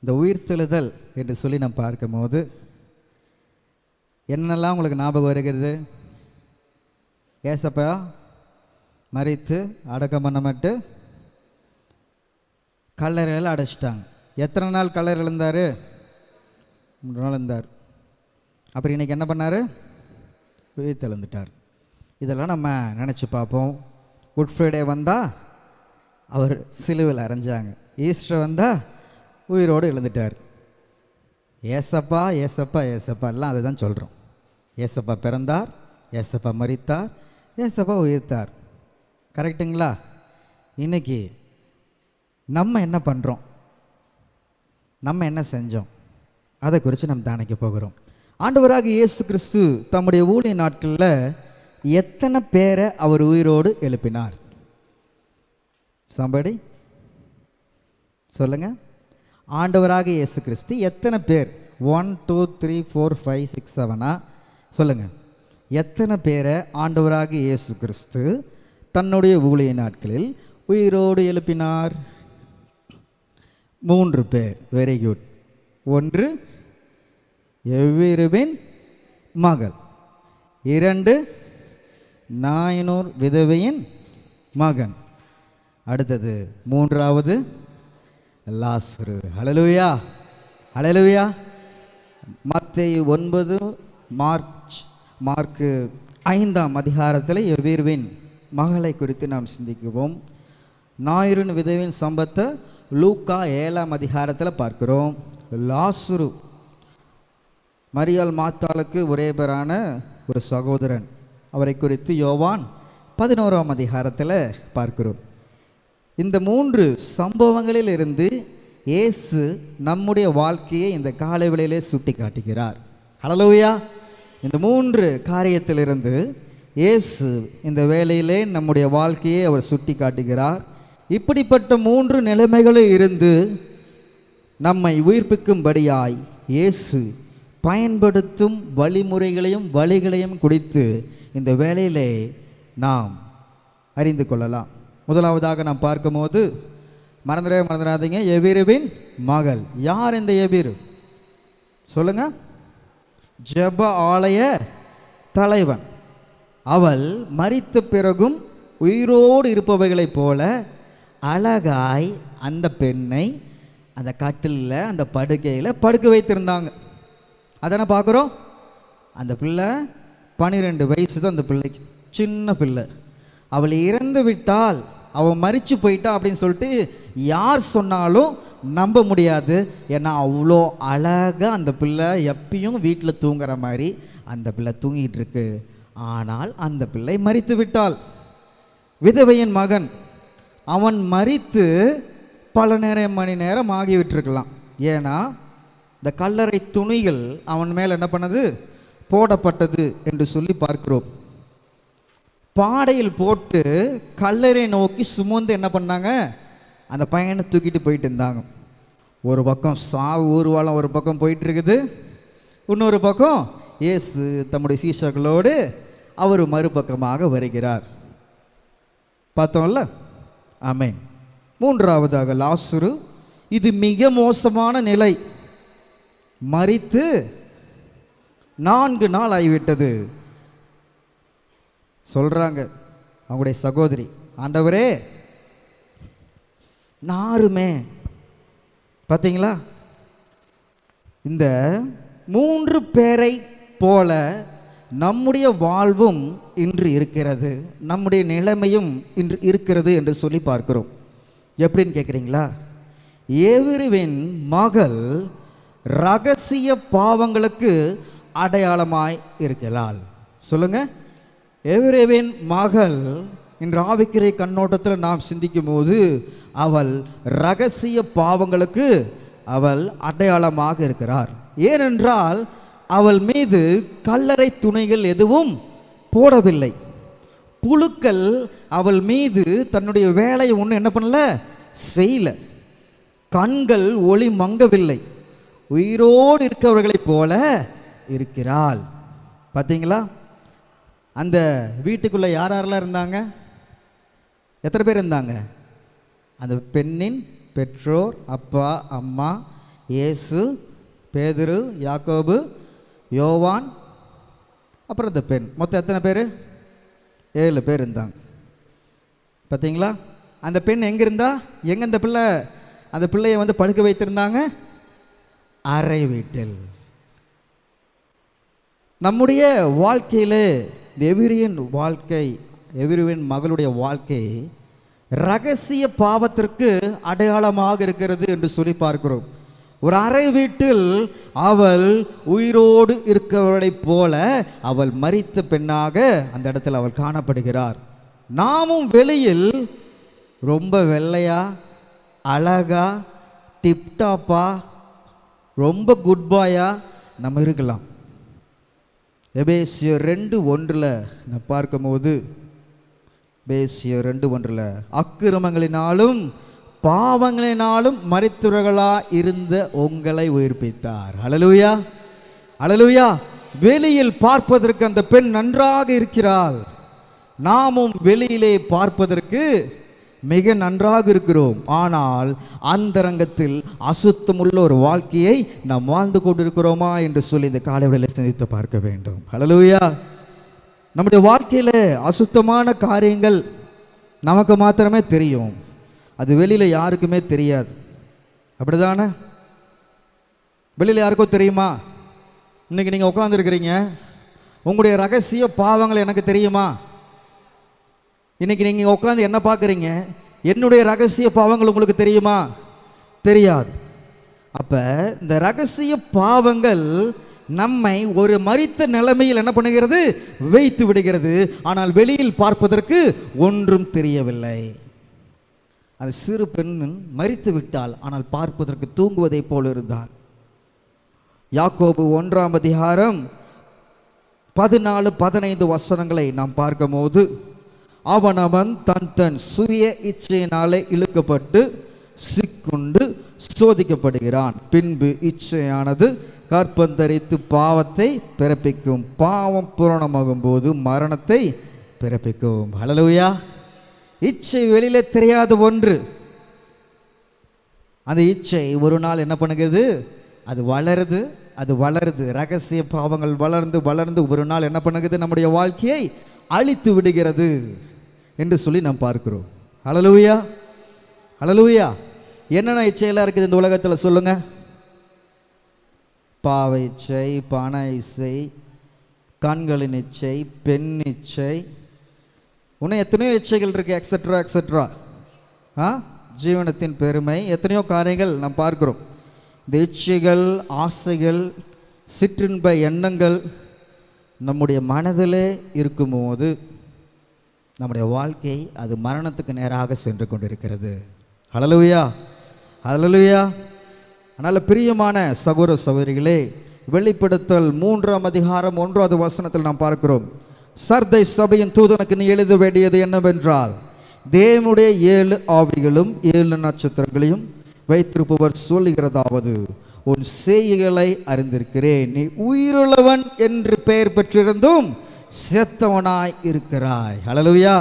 இந்த உயிர்த்தெழுதல் என்று சொல்லி நாம் பார்க்கும்போது என்னெல்லாம் உங்களுக்கு ஞாபகம் வருகிறது? ஏசப்பா மரித்து அடக்கம் பண்ணப்பட்டு கல்லறையில் அடைச்சிட்டாங்க. எத்தனை நாள் கல்லறை இருந்தார்? 3 நாள் இருந்தார். அப்புறம் இன்றைக்கி என்ன பண்ணார்? உயிர்த்தெழுந்துட்டார். இதெல்லாம் நம்ம நினச்சி பார்ப்போம். குட் ஃப்ரைடே வந்தால் அவர் சிலுவையில் அரைஞ்சாங்க. ஈஸ்டர் வந்தால் உயிரோடு எழுந்துட்டார். ஏசப்பா ஏசப்பா ஏசப்பா எல்லாம் அதை தான் சொல்கிறோம். ஏசப்பா பிறந்தார், ஏசப்பா மரித்தார், ஏசப்பா உயிர்த்தார். கரெக்டுங்களா? இன்றைக்கி நம்ம என்ன பண்ணுறோம், நம்ம என்ன செஞ்சோம், அதை குறித்து நம்ம தியானிக்க போகிறோம். ஆண்டவராக இயேசு கிறிஸ்து தம்முடைய ஊழிய நாட்களில் எத்தனை பேரை அவர் உயிரோடு எழுப்பினார்? சம்படி சொல்லுங்க. ஆண்டவராக இயேசு கிறிஸ்து எத்தனை பேர்? 1 2 3 4 5 6 7 சொல்லுங்க. எத்தனை பேரை ஆண்டவராக இயேசு கிறிஸ்து தன்னுடைய ஊழிய நாட்களில் உயிரோடு எழுப்பினார்? 3 பேர். Very good. 1 எவ்விருவின் மகள், 2 நாயனூர் விதவையின் மகன், அடுத்தது 3வது லாசரு. ஹல்லேலூயா ஹல்லேலூயா. மத்தேயு 9 மார்க்கு 5ஆம் அதிகாரத்தில் எவ்விருவின் மகளை குறித்து நாம் சிந்திக்குவோம். நாயரின் விதவின் சம்பத்தை லூக்கா 7ஆம் அதிகாரத்தில் பார்க்கிறோம். லாசரு மரியாள் மாத்தாளுக்கு ஒரே பேரான ஒரு சகோதரன், அவரை குறித்து யோவான் 11ஆம் அதிகாரத்தில் பார்க்கிறோம். இந்த 3 சம்பவங்களில் இருந்து இயேசு நம்முடைய வாழ்க்கையை இந்த காலை வேளையிலே சுட்டி காட்டுகிறார். ஹல்லேலூயா. இந்த 3 காரியத்திலிருந்து இயேசு இந்த வேளையிலே நம்முடைய வாழ்க்கையை அவர் சுட்டி காட்டுகிறார். இப்படிப்பட்ட 3 நிலைமைகளில் இருந்து நம்மை உயிர்ப்பிக்கும்படியாய் இயேசு பயன்படுத்தும் வழிமுறைகளையும் வழிகளையும் குறித்து இந்த வேளையிலே நாம் அறிந்து கொள்ளலாம். முதலாவதாக நாம் பார்க்கும்போது மறந்துடாதீங்க, எபிருவின் மகள். யார் இந்த எபிரு? சொல்லுங்க. ஜெப ஆலய தலைவன். அவள் மரித்த பிறகும் உயிரோடு இருப்பவைகளைப் போல அழகாய் அந்த பெண்ணை அந்த கட்டிலில் அந்த படுக்கையில் படுக்க வைத்திருந்தாங்க. அதனை பார்க்குறோம். அந்த பிள்ளை 12 வயசு தான் அந்த பிள்ளைக்கு, சின்ன பிள்ளை. அவள் இறந்து விட்டால், அவள் மரித்து போயிட்டா அப்படின்னு சொல்லிட்டு யார் சொன்னாலும் நம்ப முடியாது. ஏன்னா அவ்வளோ அழகாக அந்த பிள்ளை எப்பயும் வீட்டில் தூங்குற மாதிரி அந்த பிள்ளை தூங்கிட்டு இருக்கு. ஆனால் அந்த பிள்ளை மரித்து விட்டாள். விதவையின் மகன், அவன் மரித்து பல மணி நேரம் ஆகிவிட்டிருக்கலாம். ஏன்னா இந்த கல்லறை துணிகள் அவன் மேல் என்ன பண்ணது, போடப்பட்டது என்று சொல்லி பார்க்கிறோம். பாடையில் போட்டு கல்லறை நோக்கி சுமந்து என்ன பண்ணாங்க, அந்த பையனை தூக்கிட்டு போயிட்டு இருந்தாங்க. ஒரு பக்கம் சாவு ஊர்வலம் ஒரு பக்கம் போயிட்டு இருக்குது, இன்னொரு பக்கம் இயேசு தம்முடைய சீஷர்களோடு அவர் மறுபக்கமாக வருகிறார். பார்த்தோம்ல. ஆமென். 3வதாக லாசரு. இது மிக மோசமான நிலை. மரித்து 4 நாள் ஆகிவிட்டது சொல்றாங்க அவங்களுடைய சகோதரி. ஆண்டவரே நாருமே. பார்த்தீங்களா? இந்த 3 பேரை போல நம்முடைய வாழ்வும் இன்று இருக்கிறது, நம்முடைய நிலைமையும் இன்று இருக்கிறது என்று சொல்லி பார்க்கிறோம். எப்படின்னு கேட்குறீங்களா? எபிருவின் மகள் ரகசிய பாவங்களுக்கு அடையாளமாய் இருக்கிறாள். சொல்லுங்க. எபிருவின் மகள் இன்று ஆவிக்குரிய கண்ணோட்டத்தில் நாம் சிந்திக்கும் போது அவள் ரகசிய பாவங்களுக்கு அவள் அடையாளமாக இருக்கிறார். ஏனென்றால் அவள் மீது கல்லறை துணிகள் எதுவும் போடவில்லை. புழுக்கள் அவள் மீது தன்னுடைய வேலையை ஒன்றும் என்ன பண்ணல, செய்யல. கண்கள் ஒளி மங்கவில்லை. உயிரோடு இருக்கிறவர்களைப் போல இருக்கிறாள். பார்த்தீங்களா? அந்த வீட்டுக்குள்ளே யார் யாரெல்லாம் இருந்தாங்க? எத்தனை பேர் இருந்தாங்க? அந்த பெண்ணின் பெற்றோர், அப்பா, அம்மா, இயேசு, பேதுரு, யாக்கோபு, யோவான், அப்புறம் இந்த பெண். மொத்தம் எத்தனை பேர்? 7 பேர் இருந்தாங்க. பார்த்தீங்களா? அந்த பெண் எங்கே இருந்தா? எங்கே அந்த பிள்ளையை வந்து படுக்க வைத்திருந்தாங்க? அறை வீட்டில். நம்முடைய வாழ்க்கையில் எவிரியன் மகளுடைய வாழ்க்கை ரகசிய பாவத்திற்கு அடையாளமாக இருக்கிறது என்று சொல்லி பார்க்கிறோம். ஒரு அறை வீட்டில் அவள் உயிரோடு இருக்கிறவளைப் போல அவள் மரித்த பெண்ணாக அந்த இடத்தில் அவள் காணப்படுகிறார். நாமும் வெளியில் ரொம்ப வெள்ளையா, அழகா, டிப்டாப்பா, ரொம்ப குட் பாயா நம்ம இருக்கலாம். எபேசியர் 2:1 நான் பார்க்கும்போது, எபேசியர் 2:1 அக்கிரமங்களினாலும் பாவங்களினாலும் மரித்தவர்களா இருந்த உங்களை உயிர்ப்பித்தார். ஹல்லேலூயா, ஹல்லேலூயா. வெளியில் பார்ப்பதற்கு அந்த பெண் நன்றாக இருக்கிறாள். நாமும் வெளியிலே பார்ப்பதற்கு மிக நன்றாக இருக்கிறோம். ஆனால் அந்தரங்கத்தில் அசுத்தமுள்ள ஒரு வாழ்க்கையை நாம் வாழ்ந்து கொண்டிருக்கிறோமா என்று சொல்லி இந்த காலை வேளையிலே சிந்தித்து பார்க்க வேண்டும். ஹல்லேலூயா. நம்முடைய வாழ்க்கையில் அசுத்தமான காரியங்கள் நமக்கு மாத்திரமே தெரியும், அது வெளியில் யாருக்குமே தெரியாது. அப்படிதானே? வெளியில் யாருக்கும் தெரியுமா? இன்னைக்கு நீங்கள் உட்காந்துருக்கிறீங்க, உங்களுடைய ரகசிய பாவங்கள் எனக்கு தெரியுமா? இன்னைக்கு நீங்கள் உட்காந்து என்ன பார்க்குறீங்க, என்னுடைய ரகசிய பாவங்கள் உங்களுக்கு தெரியுமா? தெரியாது. அப்போ இந்த ரகசிய பாவங்கள் நம்மை ஒரு மரித்த நிலைமையில் என்ன பண்ணுகிறது? வைத்து விடுகிறது. ஆனால் வெளியில் பார்ப்பதற்கு ஒன்றும் தெரியவில்லை. அது சிறு பெண் மரித்து விட்டாள், ஆனால் பார்ப்பதற்கு தூங்குவதை போல இருந்தாள். யாக்கோபு 1:14-15 நாம் பார்க்கும்போது, அவனவன் தன் சுய இச்சையினாலே இழுக்கப்பட்டு சிக்குண்டு சோதிக்கப்படுகிறான். பின்பு இச்சையானது கற்பந்தரித்து பாவத்தை பிறப்பிக்கும், பாவம் பூரணமாகும் போது மரணத்தை பிறப்பிக்கும். ஹல்லேலூயா. இச்சை வெளியில தெரியாத ஒன்று. அந்த இச்சை ஒரு நாள் என்ன பண்ணுகிறது? அது வளருது. ரகசிய பாவங்கள் வளர்ந்து ஒரு நாள் என்ன பண்ணுகிறது? நம்முடைய வாழ்க்கையை அழித்து விடுகிறது என்று சொல்லி நாம் பார்க்கிறோம். ஹல்லேலூயா, ஹல்லேலூயா. என்னென்ன இச்சையெல்லாம் இருக்குது இந்த உலகத்தில் சொல்லுங்க? பாவ இச்சை, பண இச்சை, கண்களின் இச்சை, பெண் இச்சை, இன்னும் எத்தனையோ இச்சைகள் இருக்கு, எக்ஸெட்ரா. ஜீவனத்தின் பெருமை, எத்தனையோ காரியங்கள் நாம் பார்க்கிறோம். இந்த இச்சைகள், ஆசைகள், சிற்றின்ப எண்ணங்கள் நம்முடைய மனதிலே இருக்கும்போது நம்முடைய வாழ்க்கை அது மரணத்துக்கு நேராக சென்று கொண்டிருக்கிறது. ஹல்லேலூயா, ஹல்லேலூயா. அதனால் பிரியமான சகோதர சகோதரிகளே, வெளிப்படுத்தல் 3:1 நாம் பார்க்கிறோம், சர்தை சபையின் தூதனுக்கு நீ எழுத வேண்டியது என்னவென்றால், தேவனுடைய 7 ஆவிகளும் 7 நட்சத்திரங்களையும் வைத்திருப்பவர் சொல்லுகிறதாவது, உன் செய்கைகளை அறிந்திருக்கிறேன். நீ உயிருள்ளவன் என்று பெயர் பெற்றிருந்தும் செத்தவனாய் இருக்கிறாய். ஹல்லேலூயா.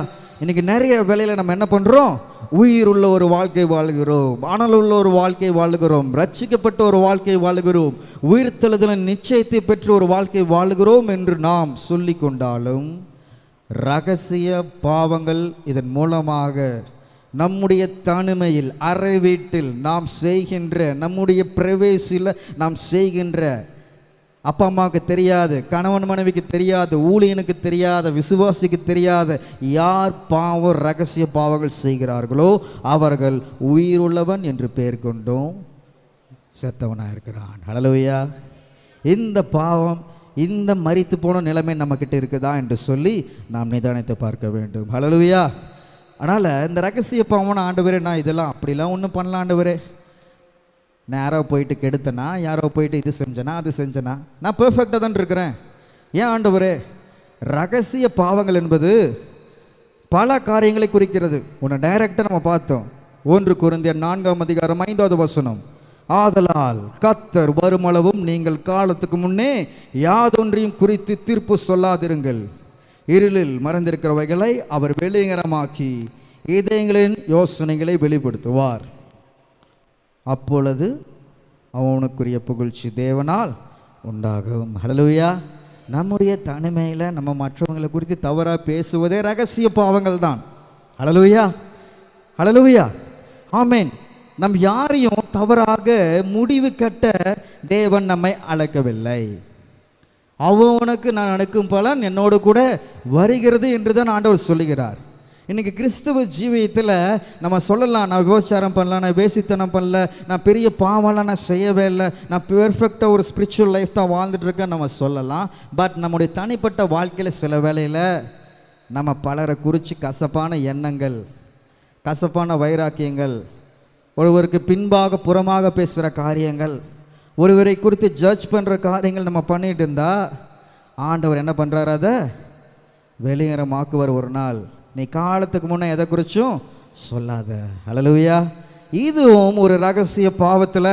இன்னைக்கு நிறைய வேளையில் நம்ம என்ன பண்ணுறோம்? உயிருள்ள ஒரு வாழ்க்கை வாழ்கிறோம், ஆனால் உள்ள ஒரு வாழ்க்கை வாழுகிறோம், ரட்சிக்கப்பட்ட ஒரு வாழ்க்கை வாழுகிறோம், உயிர்த்தெழுதலின் நிச்சயத்தை பெற்ற ஒரு வாழ்க்கை வாழுகிறோம் என்று நாம் சொல்லி கொண்டாலும் ரகசிய பாவங்கள் இதன் மூலமாக நம்முடைய தனிமையில், அறை வீட்டில் நாம் செய்கின்ற, நம்முடைய பிரைவேசியில் நாம் செய்கின்ற, அப்பா அம்மாவுக்கு தெரியாது, கணவன் மனைவிக்கு தெரியாது, ஊழியனுக்கு தெரியாத, விசுவாசிக்கு தெரியாத யார் பாவம் ரகசிய பாவங்கள் செய்கிறார்களோ அவர்கள் உயிருள்ளவன் என்று பெயர் கொண்டும் செத்தவனாக இருக்கிறான். ஹல்லேலூயா. இந்த பாவம், இந்த மரித்து போன நிலைமை நம்மக்கிட்ட இருக்குதா என்று சொல்லி நாம் நிதானித்து பார்க்க வேண்டும். ஹல்லேலூயா. அதனால் இந்த ரகசிய பாவம், ஆண்டவரே நான் இதெல்லாம் அப்படிலாம் ஒன்றும் பண்ணலாம் ஆண்டவரே, நான் யாரோ போயிட்டு கெடுத்தனா, யாரோ போயிட்டு இது செஞ்சனா, அது செஞ்சனா, நான் பெர்ஃபெக்டாக தான் இருக்கிறேன். ஏன் ஆண்டவரே? ரகசிய பாவங்கள் என்பது பல காரியங்களை குறிக்கிறது. உன்னை டைரக்டாக நம்ம பார்த்தோம். 1 கொரிந்தியர் 4:5 ஆதலால் கர்த்தர் வருமளவும் நீங்கள் காலத்துக்கு முன்னே யாதொன்றையும் குறித்து தீர்ப்பு சொல்லாதிருங்கள். இருளில் மறைந்திருக்கிறவைகளை அவர் வெளியரமாக்கி இதயங்களின் யோசனைகளை வெளிப்படுத்துவார். அப்பொழுது அவனுக்குரிய புகழ்ச்சி தேவனால் உண்டாகும். ஹல்லேலூயா. நம்முடைய தனிமையில் நம்ம மற்றவங்களை குறித்து தவறாக பேசுவதே ரகசிய பாவங்கள் தான். ஹல்லேலூயா, ஹல்லேலூயா, ஆமென். நம் யாரையும் தவறாக முடிவு கட்ட தேவன் நம்மை அழைக்கவில்லை. அவனுக்கு நான் அனுக்கும் பலன் என்னோடு கூட வருகிறது என்று தான் ஆண்டவர் சொல்லுகிறார். இன்றைக்கி கிறிஸ்தவ ஜீவியத்தில் நம்ம சொல்லலாம், நான் விபச்சாரம் பண்ணல, நான் வேசித்தனம் பண்ணல, நான் பெரிய பாவம்லாம் நான் செய்யவே இல்லை, நான் பெர்ஃபெக்டாக ஒரு ஸ்பிரிச்சுவல் லைஃப் தான் வாழ்ந்துட்டுருக்கேன் நம்ம சொல்லலாம். பட் நம்முடைய தனிப்பட்ட வாழ்க்கையில் சில வேளையில் நம்ம பலரை குறித்து கசப்பான எண்ணங்கள், கசப்பான வைராக்கியங்கள், ஒருவருக்கு பின்பாக புறமாக பேசுகிற காரியங்கள், ஒருவரை குறித்து ஜட்ஜ் பண்ணுற காரியங்கள் நம்ம பண்ணிகிட்டு இருந்தால் ஆண்டவர் என்ன பண்ணுறாரு? அதை வெளியேறமாக்குவார். ஒரு நாள் நீ காலத்துக்கு முன்னே எதை குறிச்சும் சொல்லாத. ஹல்லேலூயா. இதுவும் ஒரு ரகசிய பாவத்தில்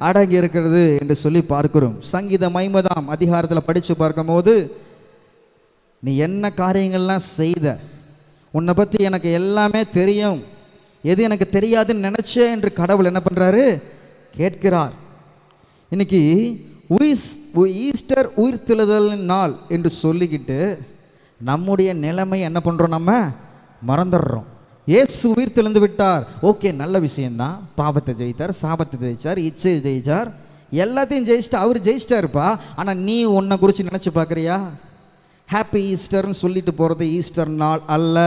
அடங்கி இருக்கிறது என்று சொல்லி பார்க்கிறோம். சங்கீதம் 50ஆம் அதிகாரத்தில் படித்து பார்க்கும்போது, நீ என்ன காரியங்கள்லாம் செய்த, உன்னை பற்றி எனக்கு எல்லாமே தெரியும், எது எனக்கு தெரியாதுன்னு நினச்சே என்று கடவுள் என்ன பண்ணுறாரு? கேட்கிறார். இன்னைக்கு ஈஸ்டர் உயிர்த்தெழுதல் நாள் என்று சொல்லிக்கிட்டு நம்முடைய நிலைமை என்ன பண்ணுறோம்? நம்ம மறந்துடுறோம். இயேசு உயிர்த்தெழுந்து விட்டார், ஓகே, நல்ல விஷயந்தான். பாவத்தை ஜெயித்தார், சாபத்தை ஜெயித்தார், இச்சையை ஜெயித்தார், எல்லாத்தையும் ஜெயிச்சிட்டு அவர் ஜெயிச்சிட்டாருப்பா. ஆனால் நீ உன்னை குறித்து நினச்சி பார்க்குறியா? ஹாப்பி ஈஸ்டர்னு சொல்லிட்டு போகிறது ஈஸ்டர் நாள் அல்ல.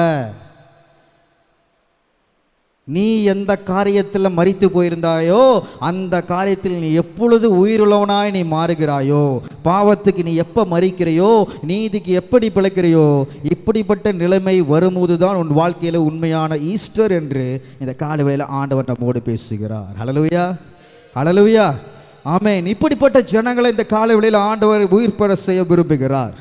நீ எந்த காரியத்தில் மரித்து போயிருந்தாயோ அந்த காரியத்தில் நீ எப்பொழுது உயிருள்ளவனாய் நீ மாறுகிறாயோ, பாவத்துக்கு நீ எப்போ மரிக்கிறையோ, நீதிக்கு எப்படி பிழைக்கிறையோ, இப்படிப்பட்ட நிலைமை வரும்போது தான் உன் வாழ்க்கையில் உண்மையான ஈஸ்டர் என்று இந்த காலைவேளையில் ஆண்டவர் நம்மோடு பேசுகிறார். ஹல்லேலூயா, ஹல்லேலூயா, ஆமென். இப்படிப்பட்ட ஜனங்களை இந்த காலைவேளையில் ஆண்டவர் உயிர் பெற செய்ய விரும்புகிறார்.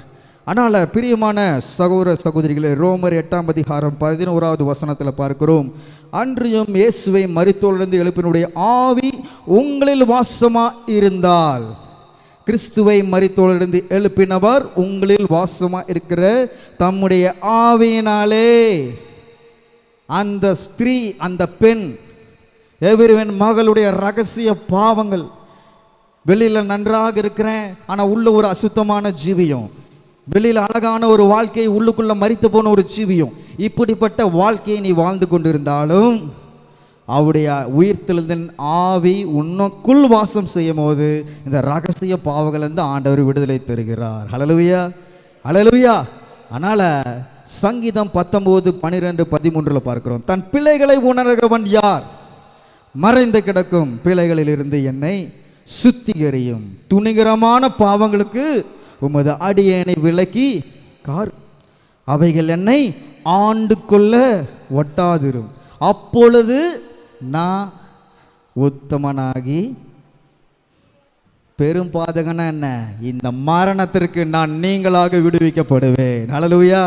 ஆனால் பிரியமான சகோதர சகோதரிகளே, ரோமர் 8ஆம் அதிகாரம் 11வது வசனத்தில் பார்க்கிறோம், அன்றியும் இயேசுவை மரித்தோரிலிருந்து எழுப்பினுடைய ஆவி உங்களில் வாசமா இருந்தால், கிறிஸ்துவை மரித்தோரிலிருந்து எழுப்பினவர் உங்களில் வாசமா இருக்கிற தம்முடைய ஆவியினாலே அந்த ஸ்திரீ, அந்த பெண், எவரிவன் மகளுடைய ரகசிய பாவங்கள், வெளியில் நன்றாக இருக்கிறேன் ஆனால் உள்ள ஒரு அசுத்தமான ஜீவியம், வெளியில் அழகான ஒரு வாழ்க்கையை உள்ளுக்குள்ள மரித்து போன ஒரு ஜீவியம், இப்படிப்பட்ட வாழ்க்கையை நீ வாழ்ந்து கொண்டிருந்தாலும் அவருடைய உயிர்த்தெழுதலின் ஆவி உனக்குள் வாசம் செய்யும் போது இந்த ரகசிய பாவங்களிலிருந்து ஆண்டவர் விடுதலை தருகிறார். ஹல்லேலூயா, ஹல்லேலூயா. அதனால் சங்கீதம் 19:12-13 பார்க்கிறோம், தன் பிள்ளைகளை உணர்கிறவன் யார்? மறைந்து கிடக்கும் பிள்ளைகளிலிருந்து என்னை சுத்திகரியும், துணிகரமான பாவங்களுக்கு உமது அடியேனை விலக்கி கார், அவைகள் என்னை ஆண்டு கொள்ள ஒட்டாதிரும், அப்பொழுது நான் உத்தமனாகி பெரும் பாதகனா என்ன, இந்த மரணத்திற்கு நான் நீங்களாக விடுவிக்கப்படுவேன். ஹல்லேலூயா.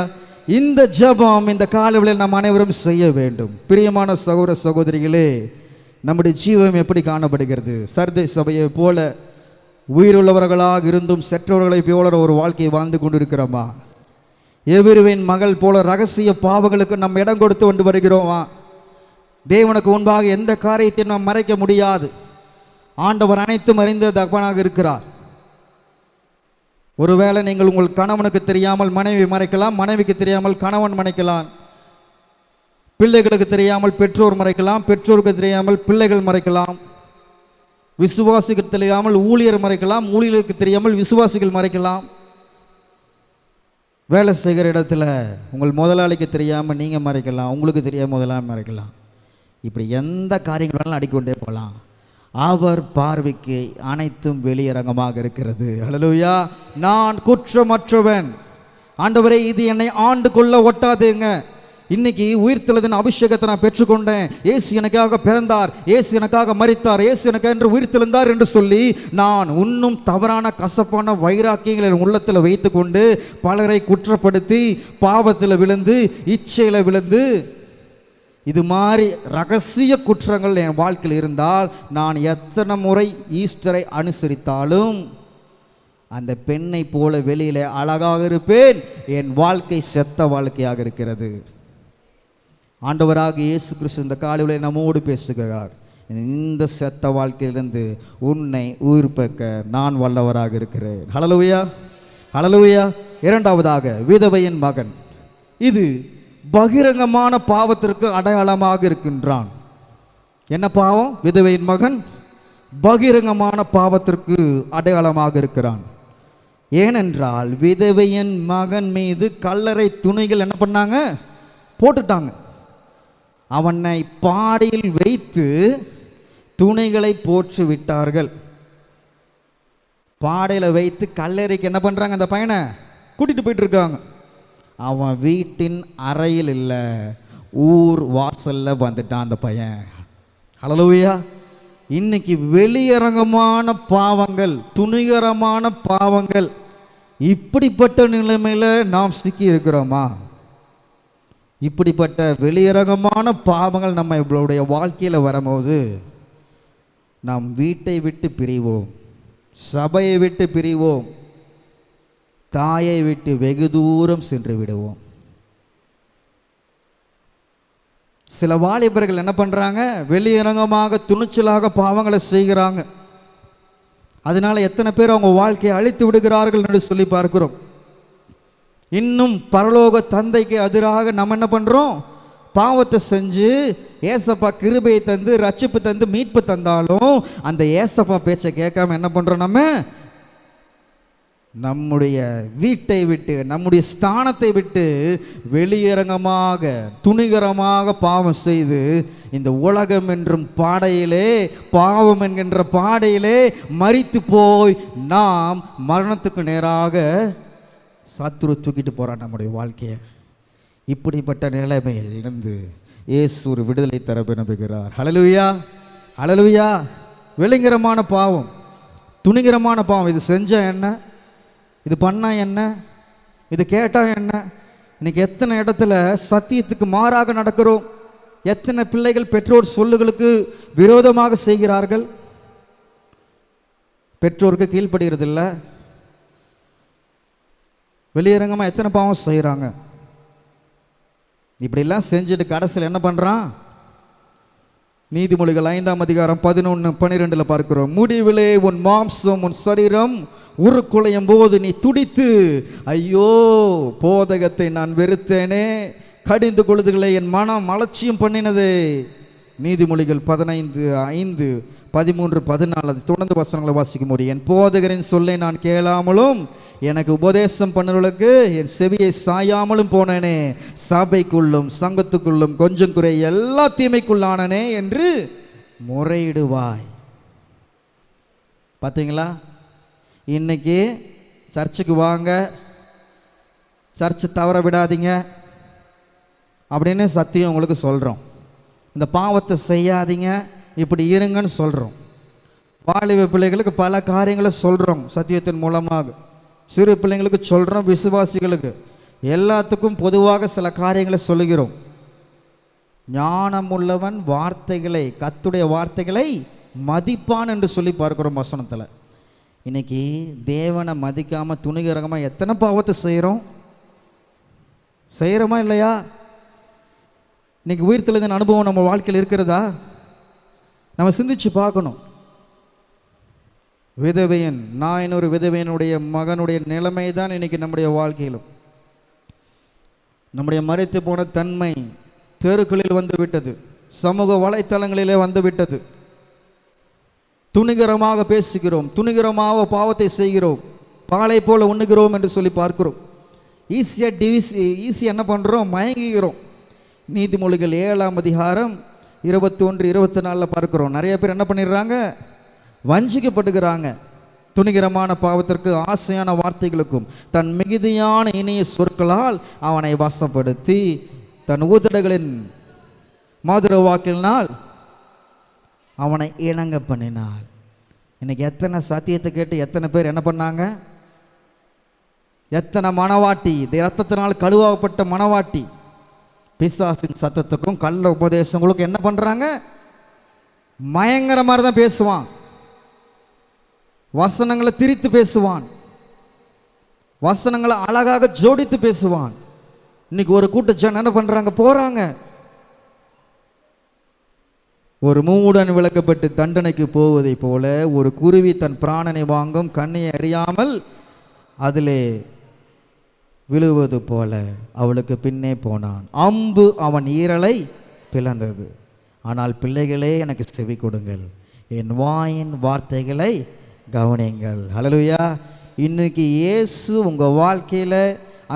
இந்த ஜெபம் இந்த காலையில் நாம் அனைவரும் செய்ய வேண்டும். பிரியமான சகோதர சகோதரிகளே, நம்முடைய ஜீவம் எப்படி காணப்படுகிறது? சர்தை சபையை போல உயிருள்ளவர்களாக இருந்தும் செற்றவர்களை போல ஒரு வாழ்க்கையை வாழ்ந்து கொண்டிருக்கிறோமா? எவரிவின் மகள் போல ரகசிய பாவங்களுக்கு நம்ம இடம் கொடுத்து கொண்டு வருகிறோமா? தேவனுக்கு முன்பாக எந்த காரியத்தையும் நாம் மறைக்க முடியாது. ஆண்டவர் அனைத்தும் அறிந்த தகவனாக இருக்கிறார். ஒருவேளை நீங்கள் உங்கள் கணவனுக்கு தெரியாமல் மனைவி மறைக்கலாம், மனைவிக்கு தெரியாமல் கணவன் மறைக்கலாம், பிள்ளைகளுக்கு தெரியாமல் பெற்றோர் மறைக்கலாம், பெற்றோருக்கு தெரியாமல் பிள்ளைகள் மறைக்கலாம், விசுவாசிகள் தெரியாமல் ஊழியர் மறைக்கலாம், ஊழியருக்கு தெரியாமல் விசுவாசிகள் மறைக்கலாம், வேலை செய்கிற இடத்துல உங்கள் முதலாளிக்கு தெரியாமல் நீங்கள் மறைக்கலாம், உங்களுக்கு தெரியாமல் முதலாளி மறைக்கலாம். இப்படி எந்த காரியங்களும் அடிக்கொண்டே போகலாம். அவர் பார்வைக்கு அனைத்தும் வெளியரங்கமாக இருக்கிறது. ஹல்லேலூயா. நான் குற்றமற்றவன், ஆண்டவரே இது என்னை ஆண்டு கொள்ள ஒட்டாதுங்க. இன்னைக்கு உயிர்த்தெழுதலின் அபிஷேகத்தை நான் பெற்றுக்கொண்டேன், இயேசு எனக்காக பிறந்தார், இயேசு எனக்காக மரித்தார், இயேசு எனக்கு என்று உயிர்த்தெழுந்தார் என்று சொல்லி நான் இன்னும் தவறான கசப்பான வைராக்கியங்களை என் உள்ளத்தில் வைத்துக்கொண்டு பலரை குற்றப்படுத்தி பாவத்தில் விழுந்து இச்சையில் விழுந்து இது மாதிரி ரகசிய குற்றங்கள் என் வாழ்க்கையில் இருந்தால் நான் எத்தனை முறை ஈஸ்டரை அனுசரித்தாலும் அந்த பெண்ணை போல வெளியில் அழகாக இருப்பேன். என் வாழ்க்கை செத்த வாழ்க்கையாக இருக்கிறது. ஆண்டவராக இயேசு கிறிஸ்து இந்த காலையில் நம்மோடு பேசுகிறார். இந்த செத்த வாழ்க்கையிலிருந்து உன்னை உயிர்ப்பிக்க நான் வல்லவராக இருக்கிறேன். ஹல்லேலூயா, ஹல்லேலூயா. இரண்டாவதாக விதவையின் மகன். இது பகிரங்கமான பாவத்திற்கு அடையாளமாக இருக்கின்றான். என்ன பாவம்? விதவையின் மகன் பகிரங்கமான பாவத்திற்கு அடையாளமாக இருக்கிறான். ஏனென்றால் விதவையின் மகன் மீது கல்லறை துணிகள் என்ன பண்ணாங்க? போட்டுட்டாங்க. அவனை பாடையில் வைத்து துணிகளை போற்று விட்டார்கள். பாடையில் வைத்து கல்லறைக்கு என்ன பண்ணுறாங்க? அந்த பையனை கூட்டிகிட்டு போயிட்டு இருக்காங்க. அவன் வீட்டின் அறையில் இல்லை, ஊர் வாசலில் வந்துட்டான் அந்த பையன். ஹல்லேலூயா. இன்னைக்கு வெளியரங்கமான பாவங்கள், துணிகரமான பாவங்கள், இப்படிப்பட்ட நிலைமையில் நாம் சிக்கி இருக்கிறோமா? இப்படிப்பட்ட வெளியரங்கமான பாவங்கள் நம்மளுடைய வாழ்க்கையில் வரும்போது நாம் வீட்டை விட்டு பிரிவோம், சபையை விட்டு பிரிவோம், தாயை விட்டு வெகு தூரம் சென்று விடுவோம். சில வாலிபர்கள் என்ன பண்ணுறாங்க? வெளியரங்கமாக துணிச்சலாக பாவங்களை செய்கிறாங்க. அதனால எத்தனை பேர் அவங்க வாழ்க்கையை அழித்து விடுகிறார்கள் என்று சொல்லி பார்க்கிறோம். இன்னும் பரலோக தந்தைக்கு எதிராக நம்ம என்ன பண்ணுறோம்? பாவத்தை செஞ்சு ஏசப்பா கிருபையை தந்து ரட்சிப்பு தந்து மீட்பு தந்தாலும் அந்த ஏசப்பா பேச்சை கேட்காம என்ன பண்ணுறோம்? நம்முடைய வீட்டை விட்டு, நம்முடைய ஸ்தானத்தை விட்டு வெளியரங்கமாக துணிகரமாக பாவம் செய்து இந்த உலகம் என்றும் பாடையிலே, பாவம் என்கின்ற பாடையிலே மரித்து போய் நாம் மரணத்துக்கு நேராக சத்துரு தூக்கிட்டு போகிறான் நம்முடைய வாழ்க்கையை. இப்படிப்பட்ட நிலைமையில் இருந்து இயேசு ஒரு விடுதலை தர விரும்புகிறார். ஹல்லேலூயா, ஹல்லேலூயா. வெளிங்கரமான பாவம், துணிகரமான பாவம். இது செஞ்சா என்ன? இது பண்ணா என்ன? இது கேட்டா என்ன? இன்னைக்கு எத்தனை இடத்துல சத்தியத்துக்கு மாறாக நடக்கிறோம். எத்தனை பிள்ளைகள் பெற்றோர் சொல்லுகளுக்கு விரோதமாக செய்கிறார்கள். பெற்றோருக்கு கீழ்ப்படுகிறது இல்லை. வெளியரங்கமாக எத்தனை பாவம் செய்கிறாங்க. இப்படிலாம் செஞ்சுட்டு கடைசியில் என்ன பண்ணுறான்? நீதிமொழிகள் 5ஆம் அதிகாரம் 11-12 பார்க்கிறோம். முடிவிலே உன் மாம்சம் உன் சரீரம் உருக்குலையும் போது நீ துடித்து, ஐயோ போதகத்தை நான் வெறுத்தேனே, கடிந்து கொள்ளுதலை என் மனம் அலட்சியம் பண்ணினதே. நீதிமொழிகள் 15:5, 13, 14 தொடர்ந்து வசனங்களை வாசிக்கும் போது, என் போதகரின் சொல்லை நான் கேளாமலும் எனக்கு உபதேசம் பண்ணுறவர்களுக்கு என் செவியை சாயாமலும் போனேனே, சபைக்குள்ளும் சங்கத்துக்குள்ளும் கொஞ்சம் குறை எல்லா தீமைக்குள்ளானனே என்று முறையிடுவாய். பார்த்தீங்களா? இன்னைக்கு சர்ச்சுக்கு வாங்க, சர்ச்சு தவற விடாதீங்க அப்படின்னு சத்தியம் உங்களுக்கு சொல்கிறோம். இந்த பாவத்தை செய்யாதீங்க, இப்படி இருங்கன்னு சொல்கிறோம். வாலிப பிள்ளைகளுக்கு பல காரியங்களை சொல்கிறோம் சத்தியத்தின் மூலமாக. சிறு பிள்ளைங்களுக்கு சொல்கிறோம், விசுவாசிகளுக்கு எல்லாத்துக்கும் பொதுவாக சில காரியங்களை சொல்லுகிறோம். ஞானமுள்ளவன் வார்த்தைகளை, கர்த்தருடைய வார்த்தைகளை மதிப்பான் என்று சொல்லி பார்க்கிறோம் வசனத்தில். இன்னைக்கு தேவனை மதிக்காமல் துணிகரகமாக எத்தனை பாவத்தை செய்கிறோமா இல்லையா? இன்னைக்கு உயிர்த்தெழுந்த அனுபவம் நம்ம வாழ்க்கையில் இருக்கிறதா? நம்ம சிந்திச்சு பார்க்கணும். விதவையன், நான் ஒரு விதவையனுடைய மகனுடைய நிலைமை தான் இன்னைக்கு நம்முடைய வாழ்க்கையிலும். நம்முடைய மரித்து போன தன்மை தெருக்களில் வந்து விட்டது, சமூக வலைத்தளங்களிலே வந்து விட்டது. துணிகரமாக பேசுகிறோம், துணிகரமாக பாவத்தை செய்கிறோம், பாலை போல உண்ணுகிறோம் என்று சொல்லி பார்க்கிறோம். ஈஸியாக என்ன பண்ணுறோம்? மயங்குகிறோம். நீதிமொழிகள் 7ஆம் அதிகாரம் 21-24 பார்க்கிறோம். நிறைய பேர் என்ன பண்ணிடுறாங்க? வஞ்சிக்கப்படுகிறாங்க. துணிகரமான பாவத்திற்கு, ஆசையான வார்த்தைகளுக்கும், தன் மிகுதியான இனிய சொற்களால் அவனை வசப்படுத்தி தன் ஊதடைகளின் மதுர வாக்கினால் அவனை இணங்க பண்ணினாள். இன்னைக்கு எத்தனை சத்தியத்தை கேட்டு எத்தனை பேர் என்ன பண்ணாங்க? எத்தனை மனவாட்டி, இரத்தத்தினால் கழுவாப்பட்ட மனவாட்டி பிசாசின் சத்தத்துக்கும் கள்ள உபதேசங்களுக்கும் என்ன பண்ணுறாங்க? மயங்கர மாதிரி தான் பேசுவான், வசனங்களை திரித்து பேசுவான், வசனங்களை அழகாக ஜோடித்து பேசுவான். இன்னைக்கு ஒரு கூட்ட ஜனம் என்ன பண்ணுறாங்க? போகிறாங்க. ஒரு மூடன் விளக்கப்பட்டு தண்டனைக்கு போவதை போல ஒரு குருவி தன் பிராணனை வாங்கும் கண்ணியை அறியாமல் அதிலே விழுவது போல அவளுக்கு பின்னே போனான். அம்பு அவன் ஈரலை பிளந்தது. ஆனால் பிள்ளைகளே, எனக்கு செவி கொடுங்கள், என் வாயின் வார்த்தைகளை கவனிங்கள். ஹல்லேலூயா. இன்னைக்கு இயேசு உங்கள் வாழ்க்கையில்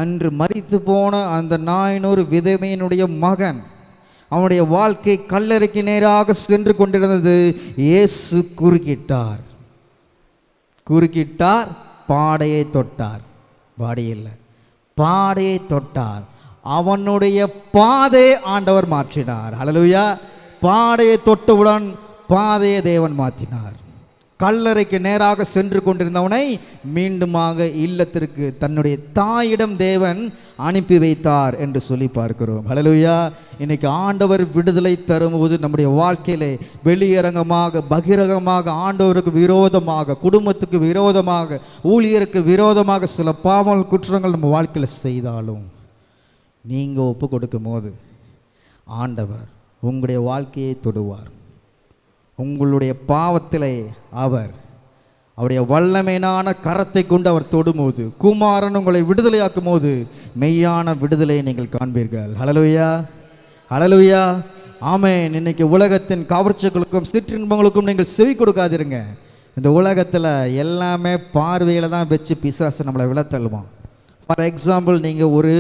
அன்று மரித்து போன அந்த நாயினொரு விதவையினுடைய மகன், அவனுடைய வாழ்க்கை கல்லறைக்கு நேராக சென்று கொண்டிருந்தது. இயேசு குறுக்கிட்டார், பாடையை தொட்டார். பாடியில் பாடையை தொட்டார். அவனுடைய பாதையை ஆண்டவர் மாற்றினார். ஹல்லேலூயா. பாடையை தொட்டவுடன் பாதையை தேவன் மாற்றினார். கல்லறைக்கு நேராக சென்று கொண்டிருந்தவனை மீண்டுமாக இல்லத்திற்கு தன்னுடைய தாயிடம் தேவன் அனுப்பி வைத்தார் என்று சொல்லி பார்க்கிறோம். ஹல்லேலூயா. இன்னைக்கு ஆண்டவர் விடுதலை தரும்போது நம்முடைய வாழ்க்கையிலே வெளியரங்கமாக பகிரங்கமாக ஆண்டவருக்கு விரோதமாக, குடும்பத்துக்கு விரோதமாக, ஊழியருக்கு விரோதமாக சில பாவங்கள் குற்றங்கள் நம்ம வாழ்க்கையில் செய்தாலும் நீங்கள் ஒப்பு கொடுக்கும் போது ஆண்டவர் உங்களுடைய வாழ்க்கையை தொடுவார். உங்களுடைய பாவத்திலே அவருடைய வல்லமையான கரத்தை கொண்டு அவர் தொடும்போது, குமாரன் உங்களை விடுதலையாக்கும் போது மெய்யான விடுதலையை நீங்கள் காண்பீர்கள். ஹல்லேலூயா, ஹல்லேலூயா, ஆமென். இன்னைக்கு உலகத்தின் கவர்ச்சிகளுக்கும் சிற்றின்பங்களுக்கும் நீங்கள் செவி கொடுக்காதிருங்க. இந்த உலகத்தில் எல்லாமே பார்வையில் தான் வச்சு பிசாசு நம்மளை விழத்தள்ளுவான். ஃபார் எக்ஸாம்பிள், நீங்கள் ஒரு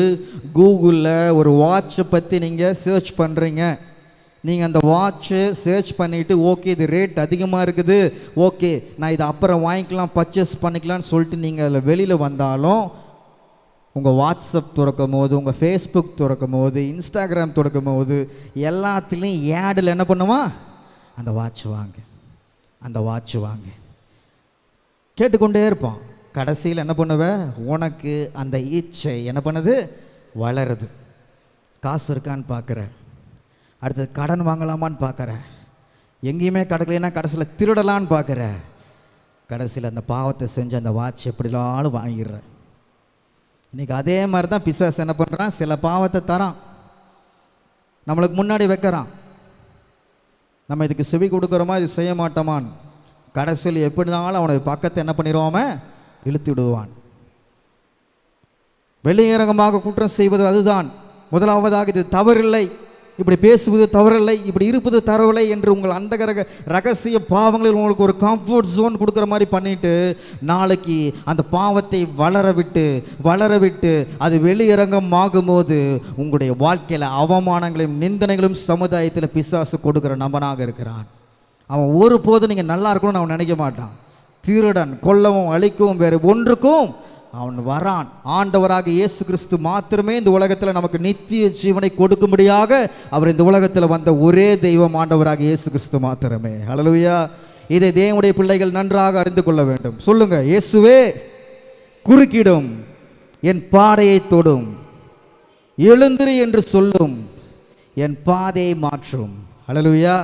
கூகுளில் ஒரு வாட்சை பற்றி நீங்கள் சர்ச் பண்ணுறீங்க. நீங்கள் அந்த வாட்சை சர்ச் பண்ணிவிட்டு, ஓகே இது ரேட் அதிகமாக இருக்குது, ஓகே நான் இதை அப்புறம் வாங்கிக்கலாம், பர்ச்சேஸ் பண்ணிக்கலான்னு சொல்லிட்டு நீங்கள் அதில் வெளியில் வந்தாலும் உங்கள் வாட்ஸ்அப் திறக்கும் போது, உங்கள் ஃபேஸ்புக் திறக்கும் போது, இன்ஸ்டாகிராம் திறக்கும் போது எல்லாத்துலேயும் ஏடில் என்ன பண்ணுவான், அந்த வாட்ச் வாங்க கேட்டுக்கொண்டே இருப்பான். கடைசியில் என்ன பண்ணுவேன், உனக்கு அந்த இச்சை என்ன பண்ணுது, வளருது. காசு இருக்கான்னு பார்க்குற, அடுத்தது கடன் வாங்கலாமான்னு பார்க்குற, எங்கேயுமே கிடைக்கலைன்னா கடைசியில் திருடலான்னு பார்க்குற, கடைசியில் அந்த பாவத்தை செஞ்சு அந்த வாட்ச் எப்படிலாலும் வாங்கிடுற. இன்றைக்கி அதே மாதிரி தான் பிசாசு என்ன பண்ணுறான், சில பாவத்தை தரான், நம்மளுக்கு முன்னாடி வைக்கிறான். நம்ம இதுக்கு செவி கொடுக்குறோமா, இது செய்ய மாட்டோமான், கடைசியில் எப்படினாலும் அவனை பக்கத்தை என்ன பண்ணிடுவாம இழுத்து விடுவான். வெளியரங்கமாக குற்றம் செய்வது அதுதான். முதலாவதாக இது தவறில்லை, இப்படி பேசுவது தவறில்லை, இப்படி இருப்பது தவறில்லை என்று உங்கள் அந்த ரகசிய பாவங்களில் உங்களுக்கு ஒரு கம்ஃபர்ட் ஜோன் கொடுக்குற மாதிரி பண்ணிட்டு, நாளைக்கு அந்த பாவத்தை வளர விட்டு அது வெளியரங்கம் ஆகும்போது உங்களுடைய வாழ்க்கையில் அவமானங்களையும் நிந்தனைகளும் சமுதாயத்தில் பிசாசு கொடுக்குற நபனாக இருக்கிறான். அவன் ஒருபோதும் நீங்கள் நல்லா இருக்கணும்னு அவன் நினைக்க மாட்டான். திருடன், கொல்லவும், அழிக்கவும், வேறு ஒன்றுக்கும் அவன் வரான். ஆண்டவராக இயேசு கிறிஸ்து மாத்திரமே இந்த உலகத்தில் நமக்கு நித்திய ஜீவனை கொடுக்கும்படியாக அவர் இந்த உலகத்தில் வந்த ஒரே தெய்வம் ஆண்டவராக இயேசு கிறிஸ்து மாத்திரமே. ஹல்லேலூயா. இதை தேவனுடைய பிள்ளைகள் நன்றாக அறிந்து கொள்ள வேண்டும். சொல்லுங்க, இயேசுவே குறுக்கிடும், என் பாதையை தொடும், எழுந்திரு என்று சொல்லும், என் பாதையை மாற்றும். ஹல்லேலூயா.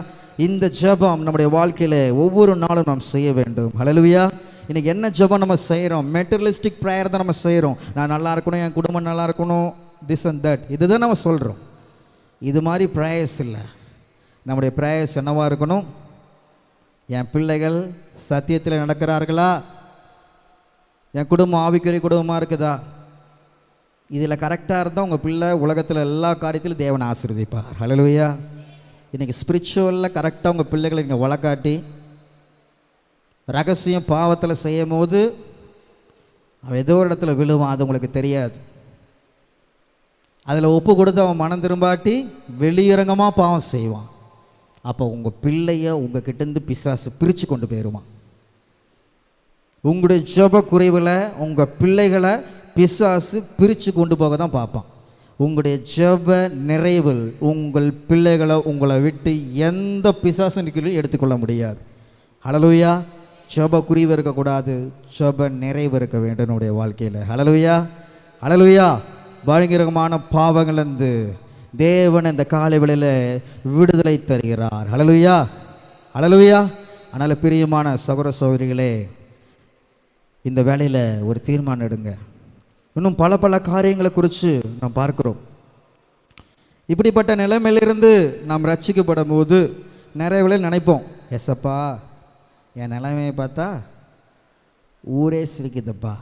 இந்த ஜெபம் நம்முடைய வாழ்க்கையில் ஒவ்வொரு நாளும் நாம் செய்ய வேண்டும். ஹல்லேலூயா. இன்றைக்கி என்ன ஜெபம் நம்ம செய்கிறோம், மெட்டீரியலிஸ்டிக் ப்ரேயர் தான் நம்ம செய்கிறோம். நான் நல்லா இருக்கணும், என் குடும்பம் நல்லா இருக்கணும், திஸ் அண்ட் தட், இதுதான் நம்ம சொல்கிறோம். இது மாதிரி ப்ரேயர்ஸ் இல்லை. நம்முடைய ப்ரேயர்ஸ் என்னவாக இருக்கணும், என் பிள்ளைகள் சத்தியத்தில் நடக்கிறார்களா, என் குடும்பம் ஆவிக்குரிய குடும்பமாக இருக்குதா, இதில் கரெக்டாக இருந்தால் உங்கள் பிள்ளை உலகத்தில் எல்லா காரியத்திலும் தேவனை ஆசீர்வதிப்பார். ஹல்லேலூயா. இன்றைக்கி ஸ்பிரிச்சுவலில் கரெக்டாக உங்கள் பிள்ளைகளை நீங்கள் வளர்க்காட்டி ரகசியம் பாவத்தில் செய்யும் போது அவன் ஏதோ ஒரு இடத்துல விழுவான், அது உங்களுக்கு தெரியாது. அதில் ஒப்பு கொடுத்து அவன் மனம் திரும்பாட்டி வெளியரங்கமாக பாவம் செய்வான். அப்போ உங்கள் பிள்ளைய உங்கள் கிட்டேருந்து பிசாசு பிரித்து கொண்டு போயிடுவான். உங்களுடைய ஜெப குறைவில் உங்கள் பிள்ளைகளை பிசாசு பிரித்து கொண்டு போக தான் பார்ப்பான். உங்களுடைய ஜெப நிறைவில் உங்கள் பிள்ளைகளை உங்களை விட்டு எந்த பிசாசுக்கும் எடுத்துக்கொள்ள முடியாது. ஹல்லேலூயா. ஜெப குறிவு இருக்கக்கூடாது, ஜெப நிறைவு இருக்க வேண்டும் என்னுடைய வாழ்க்கையில். ஹல்லேலூயா, ஹல்லேலூயா. பயங்கரமான பாவங்களிலிருந்து தேவன் இந்த காலை வேளையில் விடுதலை தருகிறார். ஹல்லேலூயா, ஹல்லேலூயா. அதனால் பிரியமான சகோதர சகோதரிகளே, இந்த வேளையில் ஒரு தீர்மானம் எடுங்க. இன்னும் பல பல காரியங்களை குறித்து நாம் பார்க்கிறோம். இப்படிப்பட்ட நிலைமையிலிருந்து நாம் ரட்சிக்கப்படும் போது நிறைய வேளையில் நினைப்போம், எஸ்ஸப்பா என் நிலைமையை பார்த்தா ஊரே சிரிக்குதுப்பா,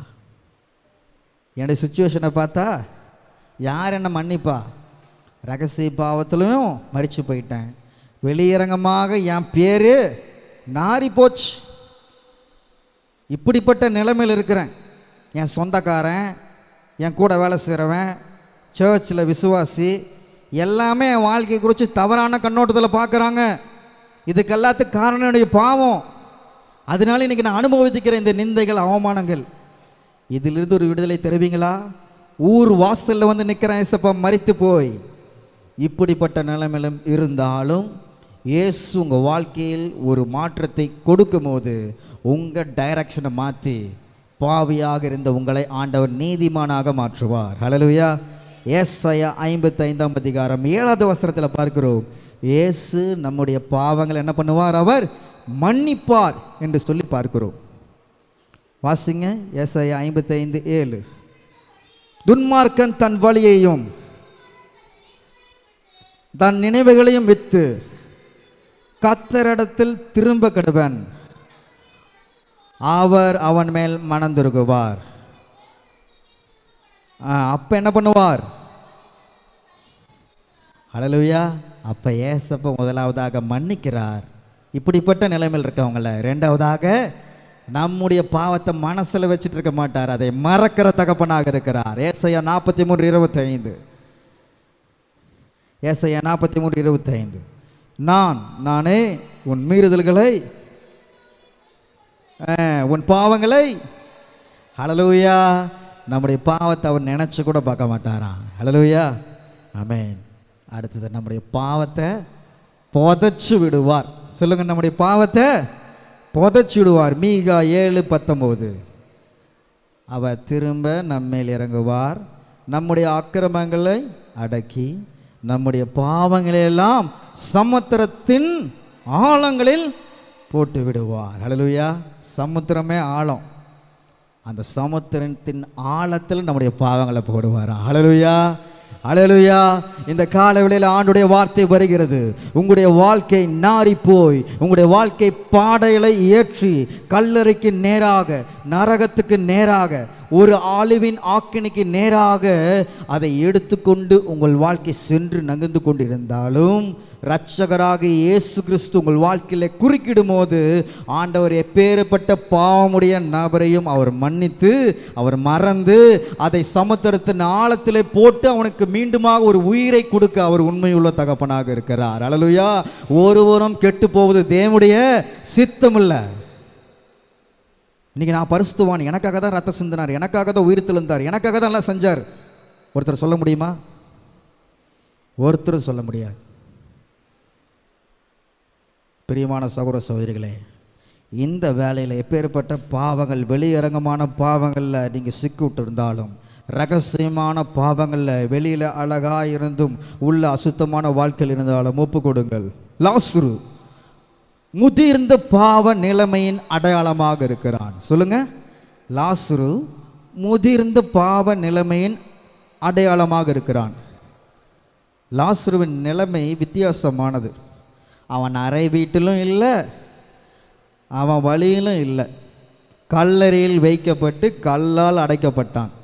என்னுடைய சுச்சுவேஷனை பார்த்தா யார் என்ன மன்னிப்பா, ரகசிய பாவத்திலையும் மறித்து போயிட்டேன், வெளியரங்கமாக என் பேர் நாரி போச்சு, இப்படிப்பட்ட நிலைமையில் இருக்கிறேன். என் சொந்தக்காரன், என் கூட வேலை செய்கிறவன், சர்ச்சில் விசுவாசி எல்லாமே என் வாழ்க்கையை குறித்து தவறான கண்ணோட்டத்தில் பார்க்குறாங்க. இதுக்கு எல்லாத்துக்கு காரணம் என்னுடைய பாவம். அதனால இன்றைக்கி நான் அனுபவித்துக்கிற இந்த நிந்தைகள், அவமானங்கள், இதிலிருந்து ஒரு விடுதலை தருவீங்களா? ஊர் வாசலில் வந்து நிற்கிறேன், ஏசப்பா மரித்து போய். இப்படிப்பட்ட நிலைமையிலும் இருந்தாலும் இயேசு உங்கள் வாழ்க்கையில் ஒரு மாற்றத்தை கொடுக்கும் போது உங்கள் டைரக்ஷனை மாற்றி பாவியாக இருந்த உங்களை ஆண்டவர் நீதிமானாக மாற்றுவார். ஹல்லேலூயா. ஏசாயா 55ஆம் அதிகாரம் 7வது வசனத்தில் பார்க்கிறோம், இயேசு நம்முடைய பாவங்களை என்ன பண்ணுவார்? அவர் மன்னிப்பார் என்று சொல்லி பார்க்கிறோம். வாசிங்க ஏசாயா 55:7. துன்மார்க்கன் தன் வழியையும் தன் நினைவுகளையும் விட்டு கர்த்தரிடத்தில் திரும்ப கடவன், அவர் அவன் மேல் மனந்திருகுவார். அப்போ என்ன பண்ணுவார்? ஹல்லேலூயா. அப்போ ஏசப்பா முதலாவதாக மன்னிக்கிறார் இப்படிப்பட்ட நிலைமையில் இருக்கவங்கள. ரெண்டாவதாக நம்முடைய பாவத்தை மனசில் வச்சுட்டு இருக்க மாட்டார், அதை மறக்கிற தகப்பனாக இருக்கிறார். ஏசாயா 43:25. ஏசாயா 43:25. நானே உன் மீறுதல்களை உன் பாவங்களை, ஹல்லேலூயா, நம்முடைய பாவத்தை அவர் நினச்சி கூட பார்க்க மாட்டாராம். ஹல்லேலூயா, ஆமென். அடுத்தது நம்முடைய பாவத்தை புதைச்சு விடுவார். சொல்லுங்க, நம்முடைய பாவத்தை புதைச்சு விடுவார். மீகா 7:19. அவர் திரும்ப நம்மேல் இறங்குவார், நம்முடைய அக்கிரமங்களை அடக்கி நம்முடைய பாவங்களையெல்லாம் சமுத்திரத்தின் ஆழங்களில் போட்டு விடுவார். ஹல்லேலூயா. சமுத்திரமே ஆழம், அந்த சமுத்திரத்தின் ஆழத்தில் நம்முடைய பாவங்களை போடுவார். ஹல்லேலூயா, ஹல்லேலூயா. இந்த காலவேளையில் ஆண்டுடைய வார்த்தை வருகிறது. உங்களுடைய வாழ்க்கை நாரி போய், உங்களுடைய வாழ்க்கை பாடைகளை ஏற்றி கல்லறைக்கு நேராக, நரகத்துக்கு நேராக, ஒரு ஆளுவின் ஆக்கினைக்கு நேராக அதை எடுத்துக்கொண்டு உங்கள் வாழ்க்கை சென்று நகர்ந்து கொண்டிருந்தாலும் இரட்சகராக இயேசு கிறிஸ்து உங்கள் வாழ்க்கையில் குறுக்கிடும் போது ஆண்டவர் எப்பேற்பட்ட பாவமுடைய நபரையும் அவர் மன்னித்து, அவர் மறந்து அதை சமுத்திரத்தின் ஆழத்திலே போட்டு அவனுக்கு மீண்டுமாக ஒரு உயிரை கொடுக்க அவர் உண்மையுள்ள தகப்பனாக இருக்கிறார். ஹல்லேலூயா. ஒருவரும் கெட்டு போவது தேவனுடைய சித்தம் இல்லை. இன்னைக்கு நான் பரிசுத்தவான், எனக்காக தான் ரத்தம் சிந்தினார், எனக்காக தான் உயிர் தெழுந்தார், எனக்காக தான் எல்லாம் செஞ்சார், ஒருத்தர் சொல்ல முடியுமா? ஒருத்தர் சொல்ல முடியாது. பிரியமான சகோதர சகோதரிகளே, இந்த வேலையில் எப்பேற்பட்ட பாவங்கள், வெளியரங்கமான பாவங்களில் நீங்கள் சிக்கிவிட்டு இருந்தாலும், ரகசியமான பாவங்களில் வெளியில் அழகாக இருந்தும் உள்ள அசுத்தமான வாழ்க்கையில் இருந்தாலும் ஒப்பு கொடுங்கள். லாசரு முதிர்ந்த பாவ நிலைமையின் அடையாளமாக இருக்கிறான். சொல்லுங்க, லாசரு முதிர்ந்த பாவ நிலைமையின் அடையாளமாக இருக்கிறான். லாசருவின் நிலைமை வித்தியாசமானது. அவன் அறை வீட்டிலும் இல்லை, அவன் வழியிலும் இல்லை, கல்லறையில் வைக்கப்பட்டு கல்லால் அடைக்கப்பட்டான்.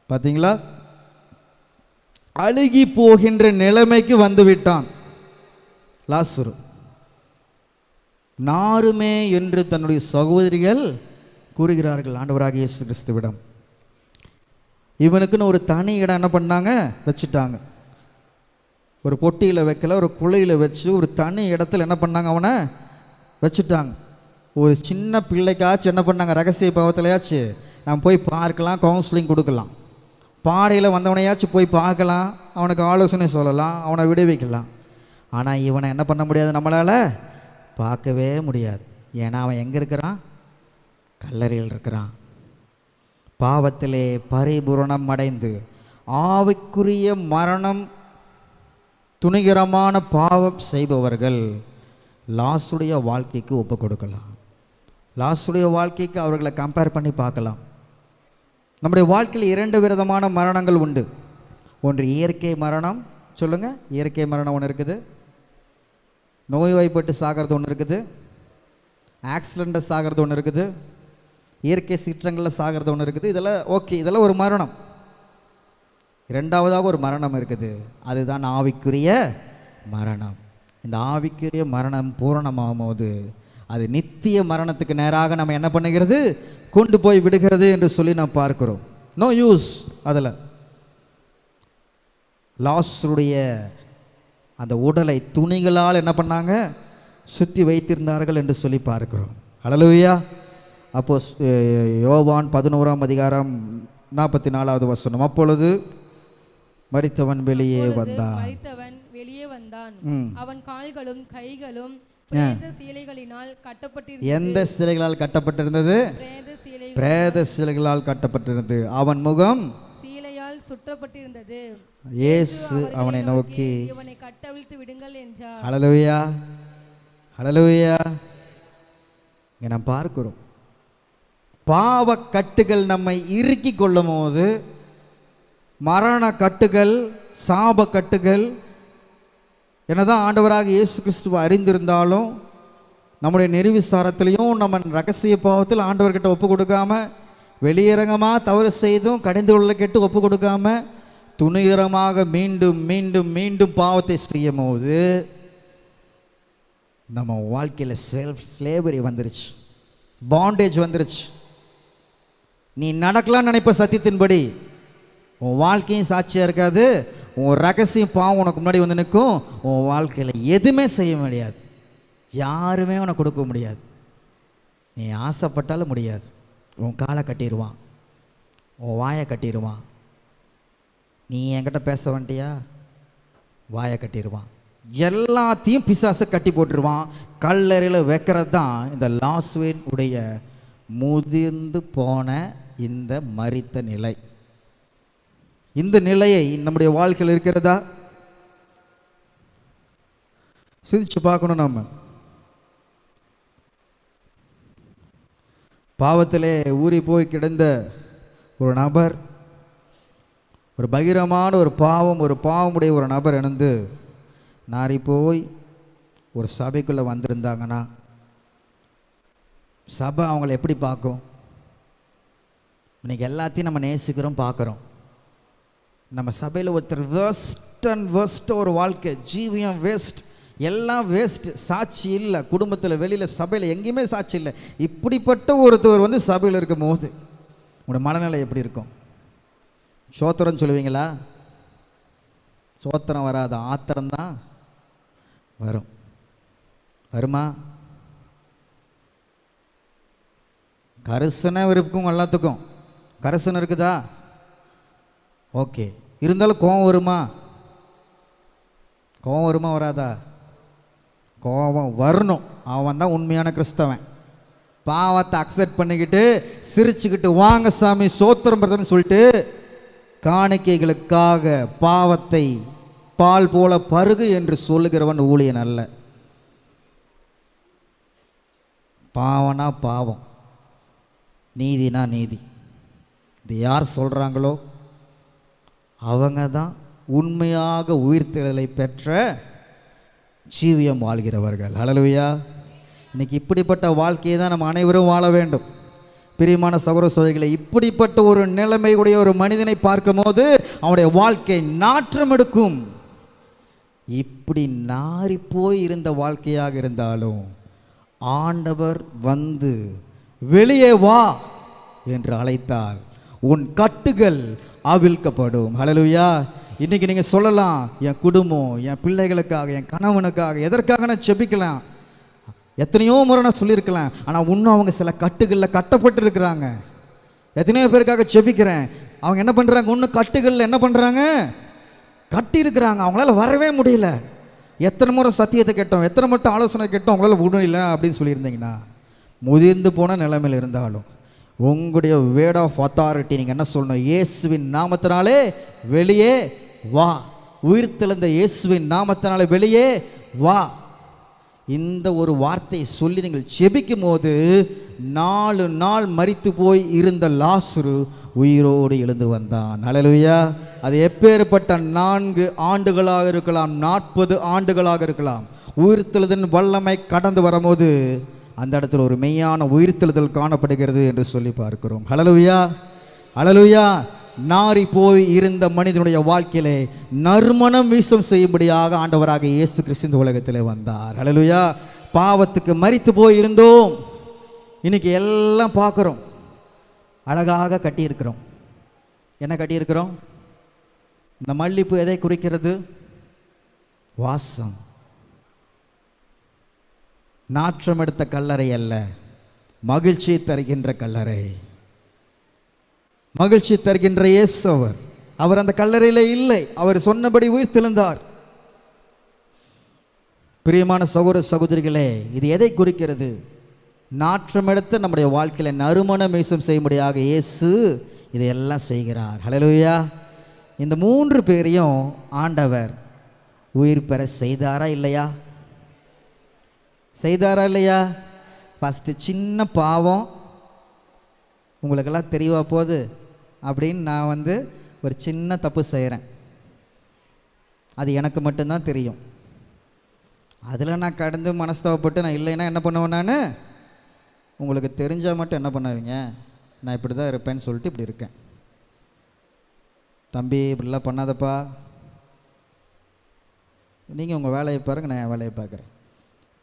பார்த்தீங்களா? அழுகி போகின்ற நிலைமைக்கு வந்து விட்டான் லாசரு. நாருமே என்று தன்னுடைய சகோதரிகள் கூறுகிறார்கள் ஆண்டவராகிய இயேசு கிறிஸ்துவிடம். இவனுக்குன்னு ஒரு தனி இடம் என்ன பண்ணாங்க? வச்சுட்டாங்க. ஒரு பொட்டியில் வைக்கல, ஒரு குழியில் வச்சு ஒரு தனி இடத்துல என்ன பண்ணாங்க? அவனை வச்சுட்டாங்க. ஒரு சின்ன பிள்ளைக்காச்சும் என்ன பண்ணாங்க? ரகசிய பாவத்திலையாச்சு நம்ம போய் பார்க்கலாம், கவுன்சிலிங் கொடுக்கலாம், பாடையில் வந்தவனையாச்சும் போய் பார்க்கலாம், அவனுக்கு ஆலோசனை சொல்லலாம், அவனை விடுவிக்கலாம். ஆனால் இவனை என்ன பண்ண முடியாது? நம்மளால் பார்க்கவே முடியாது. ஏன்னா அவன் எங்கே இருக்கிறான்? கல்லறையில் இருக்கிறான். பாவத்திலே பரிபூரணம் அடைந்து ஆவிக்குரிய மரணம் துணிகரமான பாவம் செய்பவர்கள் லாசுடைய வாழ்க்கைக்கு ஒப்பு கொடுக்கலாம். லாசுடைய வாழ்க்கைக்கு அவர்களை கம்பேர் பண்ணி பார்க்கலாம். நம்முடைய வாழ்க்கையில் 2 விதமான மரணங்கள் உண்டு. ஒன்று இயற்கை மரணம். சொல்லுங்கள், இயற்கை மரணம் ஒன்று இருக்குது. நோய்வாய்ப்பட்டு சாகிறது ஒன்று இருக்குது, ஆக்சிடெண்ட்டில் சாகிறது ஒன்று இருக்குது, இயற்கை சீற்றங்களில் சாகிறது ஒன்று இருக்குது. இதெல்லாம் ஓகே, இதெல்லாம் ஒரு மரணம். இரண்டாவதாக ஒரு மரணம் இருக்குது, அதுதான் ஆவிக்குரிய மரணம். இந்த ஆவிக்குரிய மரணம் பூரணமாகும் போது அது நித்திய மரணத்துக்கு நேராக நம்ம என்ன பண்ணுகிறது, கொண்டு போய் விடுகிறது என்று சொல்லி நாம் பார்க்கிறோம். No use. அதில் லாசருடைய அந்த உடலை துணிகளால் என்ன பண்ணாங்க, சுற்றி வைத்திருந்தார்கள் என்று சொல்லி பார்க்கிறோம். ஹல்லேலூயா. அப்போ யோவான் 11ஆம் அதிகாரம் 44வது வசனம், அப்பொழுது மரித்தவன் வெளியே வந்தான். அவன் கால்களும் கைகளும் பிரேத சீலைகளினால் கட்டப்பட்டிருந்தது. எந்த சீலைகளால் கட்டப்பட்டிருந்தது? பிரேத சீலைகளால் கட்டப்பட்டிருந்தது. அவன் முகம் சீலையால் சுற்றப்பட்டிருந்தது. இயேசு அவனை நோக்கி, இவனை கட்டவிழ்த்து விடுங்கள் என்றார். ஹல்லேலூயா, ஹல்லேலூயா. இங்கே நாம் பார்க்கிறோம், பாவ கட்டுகள் நம்மை இறுக்கி கொள்ளும் போது, மரண கட்டுகள், சாப கட்டுகள், என்னதான் ஆண்டவராக இயேசு கிறிஸ்துவை அறிந்திருந்தாலும் நம்முடைய நெறிவிசாரத்திலையும் நம்ம ரகசிய பாவத்தில் ஆண்டவர்கிட்ட ஒப்பு கொடுக்காம, வெளியரங்கமாக தவறு செய்தும் கடிந்து உள்ள கெட்டு ஒப்பு கொடுக்காம துணிகரமாக மீண்டும் மீண்டும் மீண்டும் பாவத்தை செய்யும் போது நம்ம வாழ்க்கையில் ஸ்லேவரி வந்துருச்சு, பாண்டேஜ் வந்துருச்சு. நீ நடக்கலான்னு நினைப்ப சத்தியத்தின்படி, உன் வாழ்க்கையும் சாட்சியாக இருக்காது, உன் ரகசியம் பாவம் உனக்கு முன்னாடி வந்து நிற்கும். உன் வாழ்க்கையில் எதுவுமே செய்ய முடியாது, யாருமே உனக்கு கொடுக்க முடியாது. நீ ஆசைப்பட்டாலும் முடியாது. உன் காலை கட்டிடுவான், உன் வாயை கட்டிடுவான். நீ என்கிட்ட பேச வந்துட்டியா, வாயை கட்டிடுவான். எல்லாத்தையும் பிசாசு கட்டி போட்டுருவான். கல்லறையில் வைக்கிறது தான் இந்த லாஸ்வேன் உடைய முதிர்ந்து போன இந்த மரித்த நிலை. இந்த நிலையை நம்முடைய வாழ்க்கையில் இருக்கிறதா? சிந்திச்சு பார்க்கணும். நம்ம பாவத்திலே ஊறி போய் கிடந்த ஒரு நபர், ஒரு பகிரமான ஒரு பாவமுடைய ஒரு நபர் இணைந்து நாரி போய் ஒரு சபைக்குள்ளே வந்திருந்தாங்கன்னா சபை அவங்கள எப்படி பார்க்கும்? இன்னைக்கு எல்லாத்தையும் நம்ம நேசிக்கிறோம், பார்க்குறோம். நம்ம சபையில் ஒருத்தர் வேஸ்ட் ஒரு வாழ்க்கை, ஜீவியம் வேஸ்ட், எல்லாம் வேஸ்ட், சாட்சி இல்லை, குடும்பத்தில் வெளியில் சபையில் எங்கேயுமே சாட்சி இல்லை. இப்படிப்பட்ட ஒருத்தர் வந்து சபையில் இருக்கும் போது உங்களோட மனநிலை எப்படி இருக்கும்? சோத்திரம் சொல்லுவீங்களா? சோத்திரம் வராது, ஆத்திரம்தான் வரும். வருமா? கரிசனை இருக்கும், எல்லாத்துக்கும் கரிசனை இருக்குதா? ஓகே. இருந்தாலும் கோபம் வருமா? கோபம் வருமா வராதா? கோபம் வரணும். அவன் தான் உண்மையான கிறிஸ்தவன். பாவத்தை அக்செப்ட் பண்ணிக்கிட்டு சிரிச்சுக்கிட்டு வாங்க சாமி சோத்திரம் பிரதர்னு சொல்லிட்டு காணிக்கைகளுக்காக பாவத்தை பால் போல பருகு என்று சொல்லுகிறவன் ஊழியன் அல்ல. பாவனா பாவம், நீதினா நீதி. இது யார் சொல்கிறாங்களோ அவங்க தான் உண்மையாக உயிர்த்தெழுதலை பெற்ற ஜீவியம் வாழ்கிறவர்கள். ஹல்லேலூயா. இன்னைக்கு இப்படிப்பட்ட வாழ்க்கையை தான் நம்ம அனைவரும் வாழ வேண்டும். பிரியமான சகோதர சகோதரிகளை, இப்படிப்பட்ட ஒரு நிலைமையுடைய ஒரு மனிதனை பார்க்கும் போது அவனுடைய வாழ்க்கை நாற்றம் எடுக்கும். இப்படி நாரி போய் இருந்த வாழ்க்கையாக இருந்தாலும் ஆண்டவர் வந்து வெளியே வா என்று அழைத்தால் உன் கட்டுகள் அவிழ்க்கப்படும். ஹல்லேலூயா. இன்னைக்கு நீங்கள் சொல்லலாம், என் குடும்பம், என் பிள்ளைகளுக்காக, என் கணவனுக்காக, எதற்காக நான் செபிக்கலாம், எத்தனையோ முறை நான் சொல்லியிருக்கலாம். ஆனால் இன்னும் அவங்க சில கட்டுகளில் கட்டப்பட்டு இருக்கிறாங்க. எத்தனையோ பேருக்காக செபிக்கிறேன், அவங்க என்ன பண்ணுறாங்க, இன்னும் கட்டுகளில் என்ன பண்ணுறாங்க, கட்டி இருக்கிறாங்க. அவங்களால வரவே முடியல. எத்தனை முறை சத்தியத்தை கேட்டோம், எத்தனை மட்டும் ஆலோசனை கேட்டோம், அவங்களால முடியல அப்படின்னு சொல்லியிருந்தீங்கன்னா, முதிர்ந்து போன நிலைமையில் இருந்தாலும் உங்களுடைய வேர்ட் ஆஃப் அத்தாரிட்டி நீங்கள் என்ன சொல்லணும்? இயேசுவின் நாமத்தினாலே வெளியே வா. உயிர்த்தெழுந்த இயேசுவின் நாமத்தினாலே வெளியே வா. இந்த ஒரு வார்த்தையை சொல்லி நீங்கள் செபிக்கும் போது 4 நாள் மரித்து போய் இருந்த லாசரு உயிரோடு எழுந்து வந்தான். ஹல்லேலூயா. அது எப்பேற்பட்ட 4 ஆண்டுகளாக இருக்கலாம், 40 ஆண்டுகளாக இருக்கலாம், உயிர்த்தெழுதலின் வல்லமை கடந்து வரும்போது அந்த இடத்துல ஒரு மெய்யான உயிர்த்தெழுதல் காணப்படுகிறது என்று சொல்லி பார்க்கிறோம். ஹல்லேலூயா, ஹல்லேலூயா. நாரி போய் இருந்த மனிதனுடைய வாழ்க்கையிலே நறுமணம் வீசம் செய்யும்படியாக ஆண்டவராக இயேசு கிறிஸ்து இந்த உலகத்திலே வந்தார். ஹல்லேலூயா. பாவத்துக்கு மரித்து போய் இருந்தோம், இன்னைக்கு எல்லாம் பார்க்குறோம், அழகாக கட்டியிருக்கிறோம். என்ன கட்டியிருக்கிறோம்? இந்த மல்லிப்பூ எதை குறிக்கிறது? வாசம். நாற்றம் எடுத்த கல்லறை அல்ல, மகிழ்ச்சி தருகின்ற கல்லறை. மகிழ்ச்சி தருகின்ற இயேசு அவர் அந்த கல்லறையில் இல்லை, அவர் சொன்னபடி உயிர்த்தெழுந்தார். பிரியமான சகோதர சகோதரிகளே, இது எதை குறிக்கிறது? நாற்றம் எடுத்து நம்முடைய வாழ்க்கையில் நறுமண மீசம் செய்யும்படியாக இயேசு இதையெல்லாம் செய்கிறார். ஹல்லேலூயா. இந்த 3 பேரையும் ஆண்டவர் உயிர் பெற செய்தாரா இல்லையா? செய்தாரா இல்லையா? ஃபஸ்ட்டு சின்ன பாவம் உங்களுக்கெல்லாம் தெரியவா போகுது அப்படின்னு நான் ஒரு சின்ன தப்பு செய்கிறேன், அது எனக்கு மட்டும்தான் தெரியும். அதில் நான் கடந்து மனஸ்தாபப்பட்டு நான் இல்லைன்னா என்ன பண்ணுவேன்? நான் உங்களுக்கு தெரிஞ்சால் மட்டும் என்ன பண்ணுவீங்க? நான் இப்படி தான் இருப்பேன்னு சொல்லிட்டு இப்படி இருக்கேன். தம்பி இப்படிலாம் பண்ணாதப்பா, நீங்கள் உங்கள் வேலையை பாருங்கள், நான் என் வேலையை பார்க்குறேன்.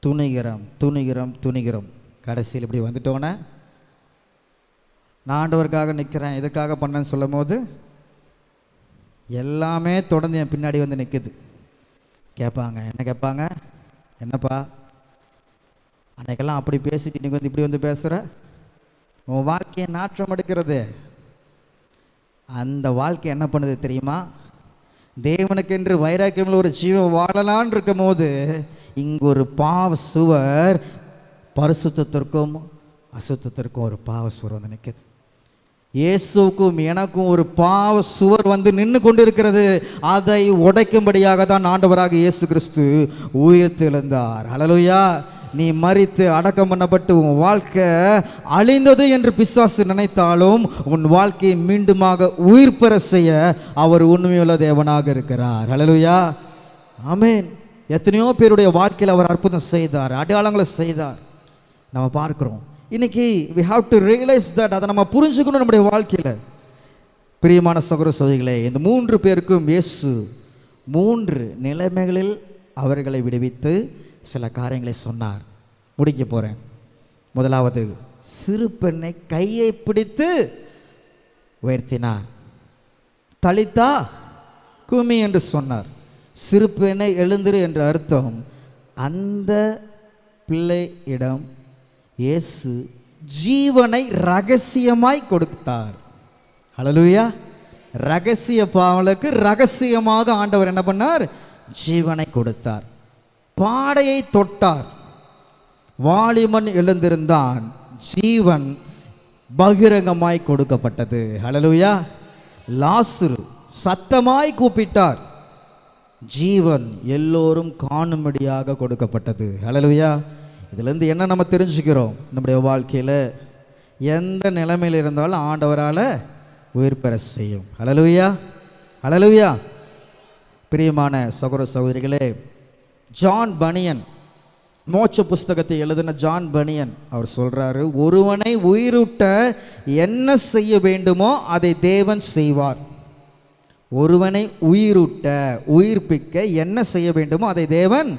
துணிகிறோம் துணிகிறோம் துணிகிறோம், கடைசியில் இப்படி வந்துட்டோன்னே நான் ஆண்டவருக்காக நிற்கிறேன், இதுக்காக பண்ணேன்னு சொல்லும் போது எல்லாமே தொடர்ந்து என் பின்னாடி வந்து நிற்குது. கேட்பாங்க, என்ன கேட்பாங்க? என்னப்பா அன்னைக்கெல்லாம் அப்படி பேசிட்டு இன்றைக்கி இப்படி பேசுகிற, உன் வாழ்க்கையை நாற்றம் எடுக்கிறது. அந்த வாழ்க்கை என்ன பண்ணுது தெரியுமா? தேவனுக்கென்று வைராக்கியமில் ஒரு ஜீவன் வாழலான் இருக்கும் போது இங்கு ஒரு பாவ சுவர், பரிசுத்தத்திற்கும் அசுத்தத்திற்கும் ஒரு பாவ சுவர் வந்து நிற்குது. இயேசுக்கும் எனக்கும் ஒரு பாவ சுவர் நின்று கொண்டு இருக்கிறது. அதை உடைக்கும்படியாக தான் ஆண்டவராக இயேசு கிறிஸ்து உயிர்த்தெழுந்தார். ஹல்லேலூயா. நீ மரித்து அடக்கம் பண்ணப்பட்டு உன் வாழ்க்கை அழிந்தது என்று பிசாசு நினைத்தாலும் உன் வாழ்க்கையை மீண்டுமாக உயிர் பெற செய்ய அவர் உண்மையுள்ள தேவனாக இருக்கிறார். ஹல்லேலூயா, ஆமென். எத்தனையோ பேருடைய வாழ்க்கையில் அவர் அற்புதம் செய்தார், அடையாளங்களை செய்தார், நம்ம பார்க்கிறோம். இன்னைக்கு we have to realize that, அதை நம்ம புரிஞ்சுக்கணும் நம்முடைய வாழ்க்கையில். பிரியமான சகோதர சகோதரிகளே, இந்த 3 பேருக்கும் இயேசு 3 நிலைமைகளில் அவர்களை விடுவித்து சில காரியங்களை சொன்னார். முடிக்க போகிறேன். முதலாவது, சிறு பெண்ணை கையை பிடித்து உயர்த்தினார். தலித்தா குமி என்று சொன்னார். சிறு பெண்ணை எழுந்திரு என்ற அர்த்தம். அந்த பிள்ளையிடம் இயேசு ஜீவனை ரகசியமாய் கொடுத்தார். ஹல்லேலூயா. ரகசிய பாவலுக்கு ரகசியமாக ஆண்டவர் என்ன பண்ணார்? ஜீவனை கொடுத்தார். பாடையை தொட்டார், வாலிமன் எழுந்திருந்தான், ஜீவன் பகிரங்கமாய் கொடுக்கப்பட்டது. ஹல்லேலூயா. லாசரு சத்தமாய் கூப்பிட்டார், ஜீவன் எல்லோரும் காணும்படியாக கொடுக்கப்பட்டது. ஹல்லேலூயா. இதிலிருந்து என்ன நம்ம தெரிஞ்சுக்கிறோம்? நம்முடைய வாழ்க்கையில் எந்த நிலைமையில் இருந்தாலும் ஆண்டவரால் உயிர் பெற செய்யும். ஹல்லேலூயா, ஹல்லேலூயா. பிரியமான சகோதர சகோதரிகளே, ஜான் பனியன், மோட்ச புஸ்தகத்தை எழுதின ஜான் பனியன் அவர் சொல்கிறாரு, ஒருவனை உயிரூட்ட என்ன செய்ய வேண்டுமோ அதை தேவன் செய்வார். ஒருவனை உயிரூட்ட, உயிர்ப்பிக்க என்ன செய்ய வேண்டுமோ அதை தேவன்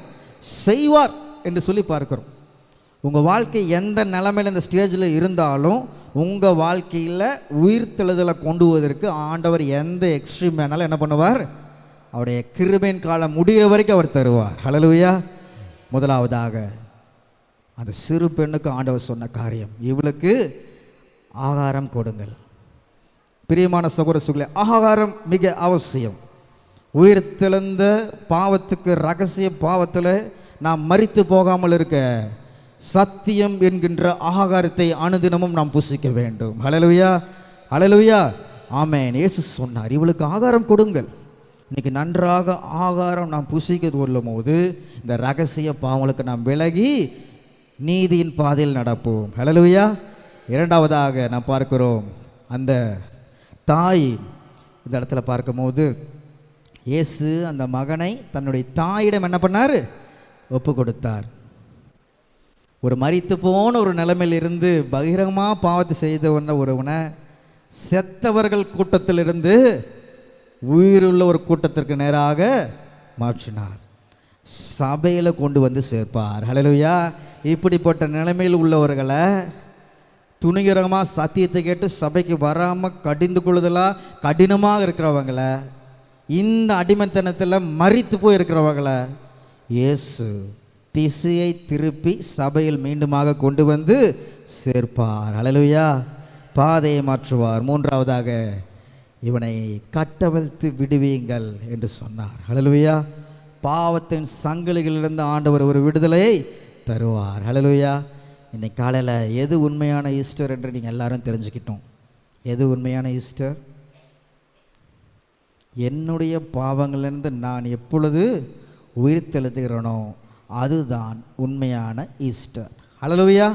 செய்வார் என்று சொல்லி பார்க்கிறோம். உங்கள் வாழ்க்கை எந்த நிலைமையில் இந்த ஸ்டேஜில் இருந்தாலும் உங்கள் வாழ்க்கையில் உயிர்த்தெழுதலை கொண்டு வருவதற்கு ஆண்டவர் எந்த எக்ஸ்ட்ரீம் வேணாலும் என்ன பண்ணுவார்? அவருடைய கிருபையின் காலம் முடிகிற வரைக்கும் அவர் தருவார். ஹல்லேலூயா. முதலாவதாக அந்த சிறு பெண்ணுக்கு ஆண்டவர் சொன்ன காரியம், இவளுக்கு ஆகாரம் கொடுங்கள். பிரியமான சகோதர சகோதரிகளே, ஆகாரம் மிக அவசியம். உயிர்த்தெழுந்த பாவத்துக்கு, ரகசிய பாவத்தில் நாம் மரித்து போகாமல் இருக்க சத்தியம் என்கின்ற ஆகாரத்தை அனுதினமும் நாம் புசிக்க வேண்டும். ஹல்லேலூயா, ஹல்லேலூயா, ஆமென். இயேசு சொன்னார், இவளுக்கு ஆகாரம் கொடுங்கள். இன்னைக்கு நன்றாக ஆகாரம் நாம் புசிக்க கொள்ளும் போது இந்த ரகசிய பாவங்களுக்கு நாம் விலகி நீதியின் பாதையில் நடப்போம். ஹல்லேலூயா. இரண்டாவதாக நாம் பார்க்கிறோம், அந்த தாய் இந்த இடத்துல பார்க்கும்போது இயேசு அந்த மகனை தன்னுடைய தாயிடம் என்ன பண்ணார்? ஒப்பு கொடுத்தார். ஒரு மரித்து போன ஒரு நிலைமையில் இருந்து பகிரங்கமாக பாவத்தை செய்த ஒருவனை செத்தவர்கள் கூட்டத்திலிருந்து உயிருள்ள ஒரு கூட்டத்திற்கு நேராக மாற்றினார். சபையில் கொண்டு வந்து சேர்ப்பார். ஹல்லேலூயா. இப்படிப்பட்ட நிலைமையில் உள்ளவர்களை துணிகரமாக சத்தியத்தை கேட்டு சபைக்கு வராமல் கடிந்து கொள்ளுதலாக கடினமாக இருக்கிறவங்களை, இந்த அடிமைத்தனத்தில் மரித்து போய் இருக்கிறவங்களை இயேசு திசையை திருப்பி சபையில் மீண்டுமாக கொண்டு வந்து சேர்ப்பார். ஹல்லேலூயா. பாதையை மாற்றுவார். மூன்றாவதாக இவனை கட்டவிழ்த்து விடுவீங்கள் என்று சொன்னார். ஹல்லேலூயா. பாவத்தின் சங்கிலிகளிலிருந்து ஆண்டவர் ஒரு விடுதலையை தருவார். ஹல்லேலூயா. இன்னைக்கு காலையில் எது உண்மையான ஈஸ்டர் என்று நீங்கள் எல்லாரும் தெரிஞ்சுக்கிட்டோம். எது உண்மையான ஈஸ்டர்? என்னுடைய பாவங்களிலிருந்து நான் எப்பொழுது உயிர்த்தெழுதுகிறேனோ அதுதான் உண்மையான ஈஸ்டர். ஹல்லேலூயா.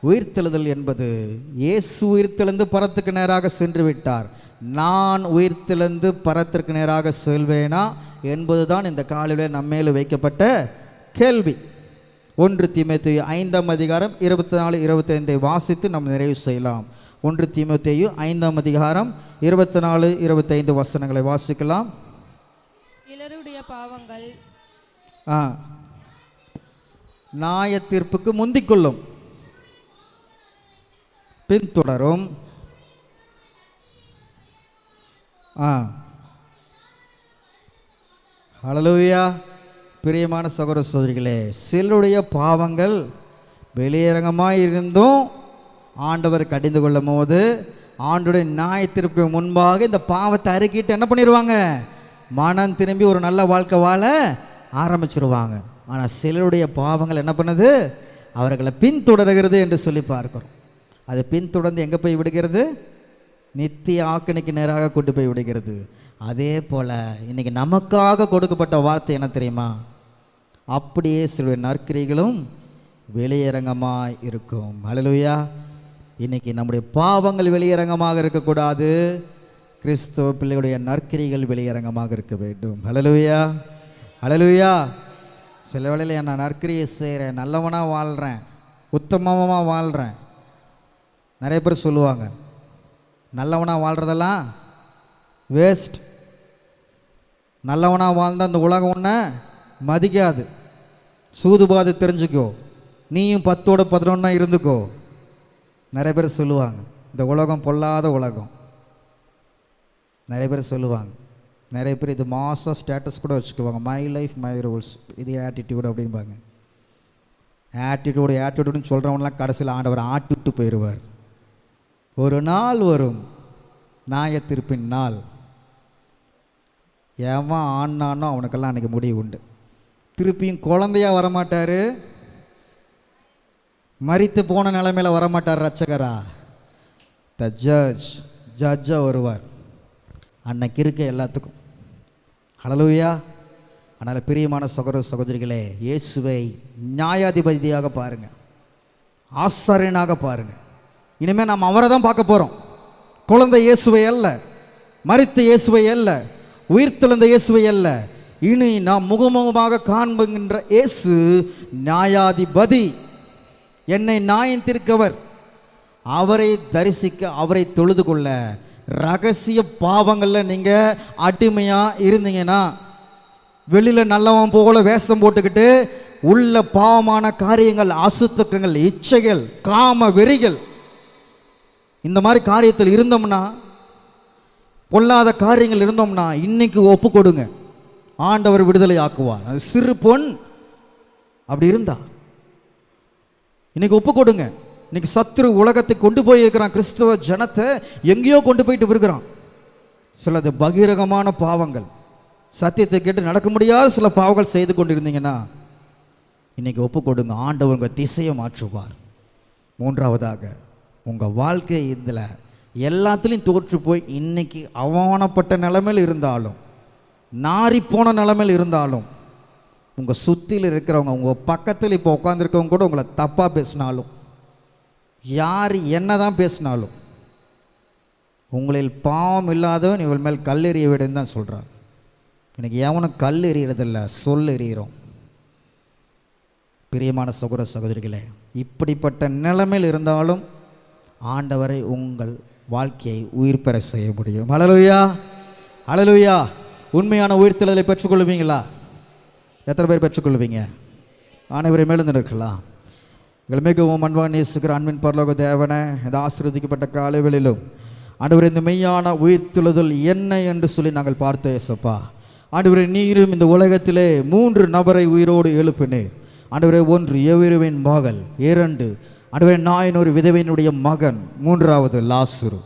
உயிர்த்தெழுதல் என்பது இயேசு உயிர்த்தெழுந்து பரத்துக்கு நேராக சென்று விட்டார், நான் உயிர்த்தெழுந்து பரத்திற்கு நேராக செல்வேனா என்பதுதான் இந்த காலையில் நம்மேல் வைக்கப்பட்ட கேள்வி. 1 தீமோத்தேயு 5ஆம் அதிகாரம் 24-25 வாசித்து நாம் நிறைவு செய்யலாம். 1 தீமோத்தேயு 5ஆம் அதிகாரம் 24-25 வசனங்களை வாசிக்கலாம். இலருடைய பாவங்கள் நியாய தீர்ப்புக்கு முந்திக்கொள்ளும், பின்தொடரும். ஹல்லேலூயா. பிரியமான சகோதர சகோதரிகளே, சிலருடைய பாவங்கள் வெளியரங்கமாக இருந்தும் ஆண்டவர் கடிந்து கொள்ளும் போது ஆண்டோடைய நியாயத்திற்கு முன்பாக இந்த பாவத்தை அறிக்கிட்டு என்ன பண்ணிடுவாங்க? மனம் திரும்பி ஒரு நல்ல வாழ்க்கை வாழ ஆரம்பிச்சிருவாங்க. ஆனால் சிலருடைய பாவங்கள் என்ன பண்ணுது? அவர்களை பின்தொடர்கிறது என்று சொல்லி பார்க்கிறோம். அது பின்தொடர்ந்து எங்கே போய் விடுகிறது? நித்திய ஆக்கினைக்கு நேராக கொண்டு போய் விடுகிறது. அதே போல் இன்றைக்கி நமக்காக கொடுக்கப்பட்ட வார்த்தை என்ன தெரியுமா? அப்படியே சில நற்கிரிகளும் வெளியரங்கமாக இருக்கும். ஹல்லேலூயா. இன்றைக்கி நம்முடைய பாவங்கள் வெளியரங்கமாக இருக்கக்கூடாது, கிறிஸ்துவ பிள்ளைகளுடைய நற்கிரிகள் வெளியரங்கமாக இருக்க வேண்டும். ஹல்லேலூயா. ஹல்லேலூயா. சில வேளையில் நான் நற்கிரியை செய்கிறேன், நல்லவனாக வாழ்கிறேன், உத்தமமாக வாழ்கிறேன். நிறைய பேர் சொல்லுவாங்க நல்லவனாக வாழ்கிறதெல்லாம் வேஸ்ட், நல்லவனாக வாழ்ந்தால் அந்த உலகம் ஒன்றை மதிக்காது, சூதுபாது தெரிஞ்சுக்கோ, நீயும் 10ஓட 11 இருந்துக்கோ. நிறைய பேர் சொல்லுவாங்க இந்த உலகம் பொல்லாத உலகம். நிறைய பேர் சொல்லுவாங்க, நிறைய பேர் இது மாதம் ஸ்டேட்டஸ் கூட வச்சுக்குவாங்க, மை லைஃப் மை ரூல்ஸ், இது ஆட்டிடியூட் அப்படின்பாங்க. ஆட்டிடியூடுன்னு சொல்கிறவங்களாம் கடைசியில் ஆண்டவர் ஆட்டிவிட்டு போயிடுவார். ஒரு நாள் வரும், நியாயத்தீர்ப்பின் நாள். எவன் ஆனானோ அவனுக்கெல்லாம் அன்றைக்கி முடிவு உண்டு. திருப்பியும் குழந்தையாக வரமாட்டார், மரித்து போன நிலைமையில் வரமாட்டார் ரட்சகரா. த ஜட்ஜாக வருவார். அன்னைக்கு இருக்க எல்லாத்துக்கும். ஹல்லேலூயா. அதனால் பிரியமான சகோதர சகோதரிகளே, இயேசுவை நியாயாதிபதியாக பாருங்கள், ஆசாரியனாக பாருங்கள். இனிமேல் நாம் அவரை தான் பார்க்க போகிறோம். குழந்தை இயேசுவை அல்ல, மரித்த இயேசுவை அல்ல, உயிர்த்தெழுந்த இயேசுவை அல்ல. இனி நாம் முகமுகமாக காண்புகின்ற இயேசு நியாயாதிபதி, என்னை நியாயம் தீர்க்கவர். அவரை தரிசிக்க, அவரை தொழுது கொள்ள, ரகசிய பாவங்களில் நீங்கள் அடிமையாக இருந்தீங்கன்னா, வெளியில் நல்லவன் போல வேஷம் போட்டுக்கிட்டு உள்ள பாவமான காரியங்கள், அசுத்தங்கள், இச்சைகள், காம வெறிகள், இந்த மாதிரி காரியத்தில் இருந்தோம்னா, பொல்லாத காரியங்கள் இருந்தோம்னா இன்னைக்கு ஒப்பு கொடுங்க, ஆண்டவர் விடுதலை ஆக்குவார். அது சிறு பொன் அப்படி இருந்தா இன்னைக்கு ஒப்பு கொடுங்க. இன்னைக்கு சத்துரு உலகத்தை கொண்டு போய் இருக்கிறான், கிறிஸ்துவ ஜனத்தை எங்கேயோ கொண்டு போயிட்டு இருக்கிறான். சிலது பகிரங்கமான பாவங்கள், சத்தியத்தை கேட்டு நடக்க முடியாத சில பாவங்கள் செய்து கொண்டு இருந்தீங்கன்னா இன்னைக்கு ஒப்பு கொடுங்க, ஆண்டவர் உங்கள் திசையை மாற்றுவார். மூன்றாவதாக, உங்கள் வாழ்க்கை இதில் எல்லாத்துலேயும் தோற்று போய் இன்னைக்கு அவமானப்பட்ட நிலைமையில் இருந்தாலும், நாரி போன நிலைமையில் இருந்தாலும், உங்கள் சுற்றியில் இருக்கிறவங்க, உங்கள் பக்கத்தில் இப்போ உட்காந்துருக்கவங்க கூட உங்களை தப்பாக பேசினாலும், யார் என்ன தான் பேசினாலும், உங்களில் பாவம் இல்லாதவன் இவள் மேல் கல் எறிய விடுன்னு தான் சொல்கிறார். எனக்கு எவனும் கல் எறிகிறதில்ல, சொல் எறிகிறோம். பிரியமான சகோதர சகோதரிகளே, இப்படிப்பட்ட நிலைமையில் இருந்தாலும் ஆண்டவரை உங்கள் வாழ்க்கையை உயிர் பெற செய்ய முடியும். ஹல்லேலூயா, ஹல்லேலூயா. உண்மையான உயிர்த்தெழுதலை பெற்றுக்கொள்வீங்களா? எத்தனை பேர் பெற்றுக்கொள்வீங்க? அனைவரையும் எழுந்து நிற்கலாம். எங்கள் மிகவும் அன்பாக நேசிக்கிற அன்பின் பரலோக தேவனே, இந்த ஆசீர்வதிக்கப்பட்ட காலைகளிலும் ஆண்டவரே, இந்த மெய்யான உயிர்த்தெழுதல் என்ன என்று சொல்லி நாங்கள் பார்த்தோம் ஏசப்பா. ஆண்டவரே, நீரும் இந்த உலகத்திலே 3 நபரை உயிரோடு எழுப்பினீர். ஆண்டவரே, 1 யவீருவின் மகள், 2 ஆண்டவரே நாயின் ஒரு விதவையினுடைய மகன், 3வது லாசரு.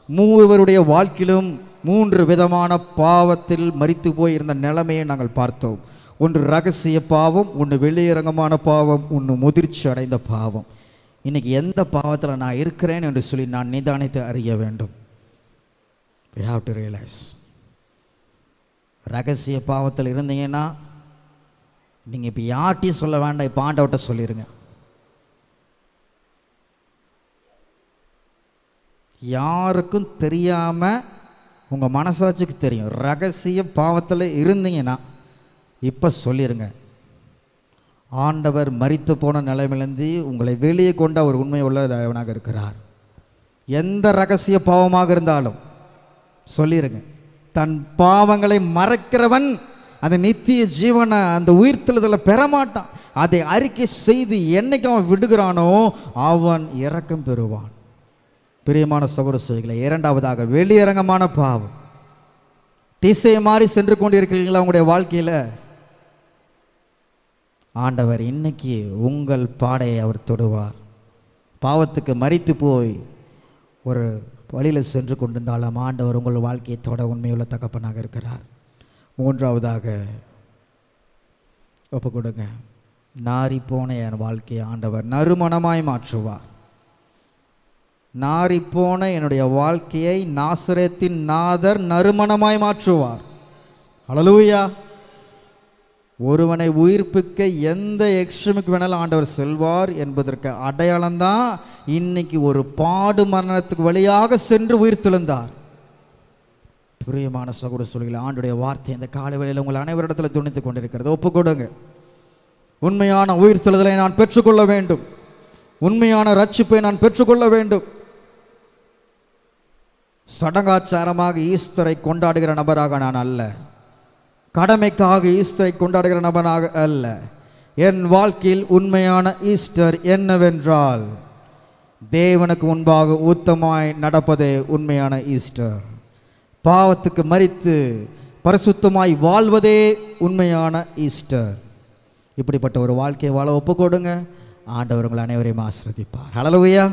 3 வாழ்க்கையிலும் 3 விதமான பாவத்தில் மரித்து போய் இருந்த நிலைமையை நாங்கள் பார்த்தோம். 1 ரகசிய பாவம், 1 வெளியரங்கமான பாவம், 1 முதிர்ச்சி அடைந்த பாவம். இன்னைக்கு எந்த பாவத்தில் நான் இருக்கிறேன் என்று சொல்லி நான் நிதானித்து அறிய வேண்டும். We have to realize. ரகசிய பாவத்தில் இருந்தீங்கன்னா நீங்கள் இப்போ யார்ட்டையும் சொல்ல வேண்டாம், இப்போ ஆண்டவர்கிட்ட சொல்லிடுங்க. யாருக்கும் தெரியாமல் உங்கள் மனசாட்சிக்கு தெரியும். ரகசிய பாவத்தில் இருந்தீங்கன்னா இப்போ சொல்லிடுங்க. ஆண்டவர் மரித்து போன நிலைமையிலேருந்து உங்களை வெளியே கொண்டு அவர் உண்மை உள்ள தேவனாக இருக்கிறார். எந்த ரகசிய பாவமாக இருந்தாலும் சொல்லிடுங்க. தன் பாவங்களை மறைக்கிறவன் அந்த நித்திய ஜீவனை, அந்த உயிர்த்தெழுதலை பெறமாட்டான். அதை அறிக்கை செய்து என்னைக்கு அவன் விடுகிறானோ அவன் இரக்கம் பெறுவான். பிரியமான சகோதர சகோதரிகளே, 2வதாக வெளியரங்கமான பாவம். திசை மாறி சென்று கொண்டிருக்கிறீங்களா உங்களுடைய வாழ்க்கையில்? ஆண்டவர் இன்னைக்கு உங்கள் பாடையை அவர் தொடுவார். பாவத்துக்கு மரித்து போய் ஒரு வழியில் சென்று கொண்டிருந்தாலும் ஆண்டவர் உங்கள் வாழ்க்கையை தொட உண்மையுள்ள தகப்பனாக இருக்கிறார். 3வதாக ஒப்பு கொடுங்க. நாரி போன என் வாழ்க்கையை ஆண்டவர் நறுமணமாய் மாற்றுவார். நாரி போன என்னுடைய வாழ்க்கையை நாசரேத்தின் நாதர் நறுமணமாய் மாற்றுவார். ஹல்லேலூயா. ஒருவனை உயிர்ப்பிக்க எந்த எக்ஸ்ட்ரீமுக்கு வேணாலும் ஆண்டவர் செல்வார் என்பதற்கு அடையாளம்தான் இன்னைக்கு ஒரு பாடு மரணத்துக்கு வழியாக சென்று உயிர்த்தெழுந்தார். பிரியமான சகோதர சகோதரிகளே, ஆண்டுடைய வார்த்தை இந்த காலை வேளையில் உங்கள் அனைவரிடத்தில் துணித்து கொண்டிருக்கிறது. ஒப்புக்கொடுங்க. உண்மையான உயிர்த்தெழுதலை நான் பெற்றுக்கொள்ள வேண்டும். உண்மையான ரட்சிப்பை நான் பெற்றுக்கொள்ள வேண்டும். சடங்காச்சாரமாக ஈஸ்டரை கொண்டாடுகிற நபராக நான் அல்ல. கடமைக்காக ஈஸ்டரை கொண்டாடுகிற நபராக அல்ல. என் வாழ்க்கையில் உண்மையான ஈஸ்டர் என்னவென்றால் தேவனுக்கு முன்பாக ஊத்தமாய் நடப்பதே உண்மையான ஈஸ்டர். பாவத்துக்கு மரித்து பரிசுத்தமாய் வாழ்வதே உண்மையான ஈஸ்டர். இப்படிப்பட்ட ஒரு வாழ்க்கையை வாழ ஒப்புக்கொடுங்க. ஆண்டவர் உங்கள் அனைவரையும் ஆசீர்வதிப்பார். ஹல்லேலூயா.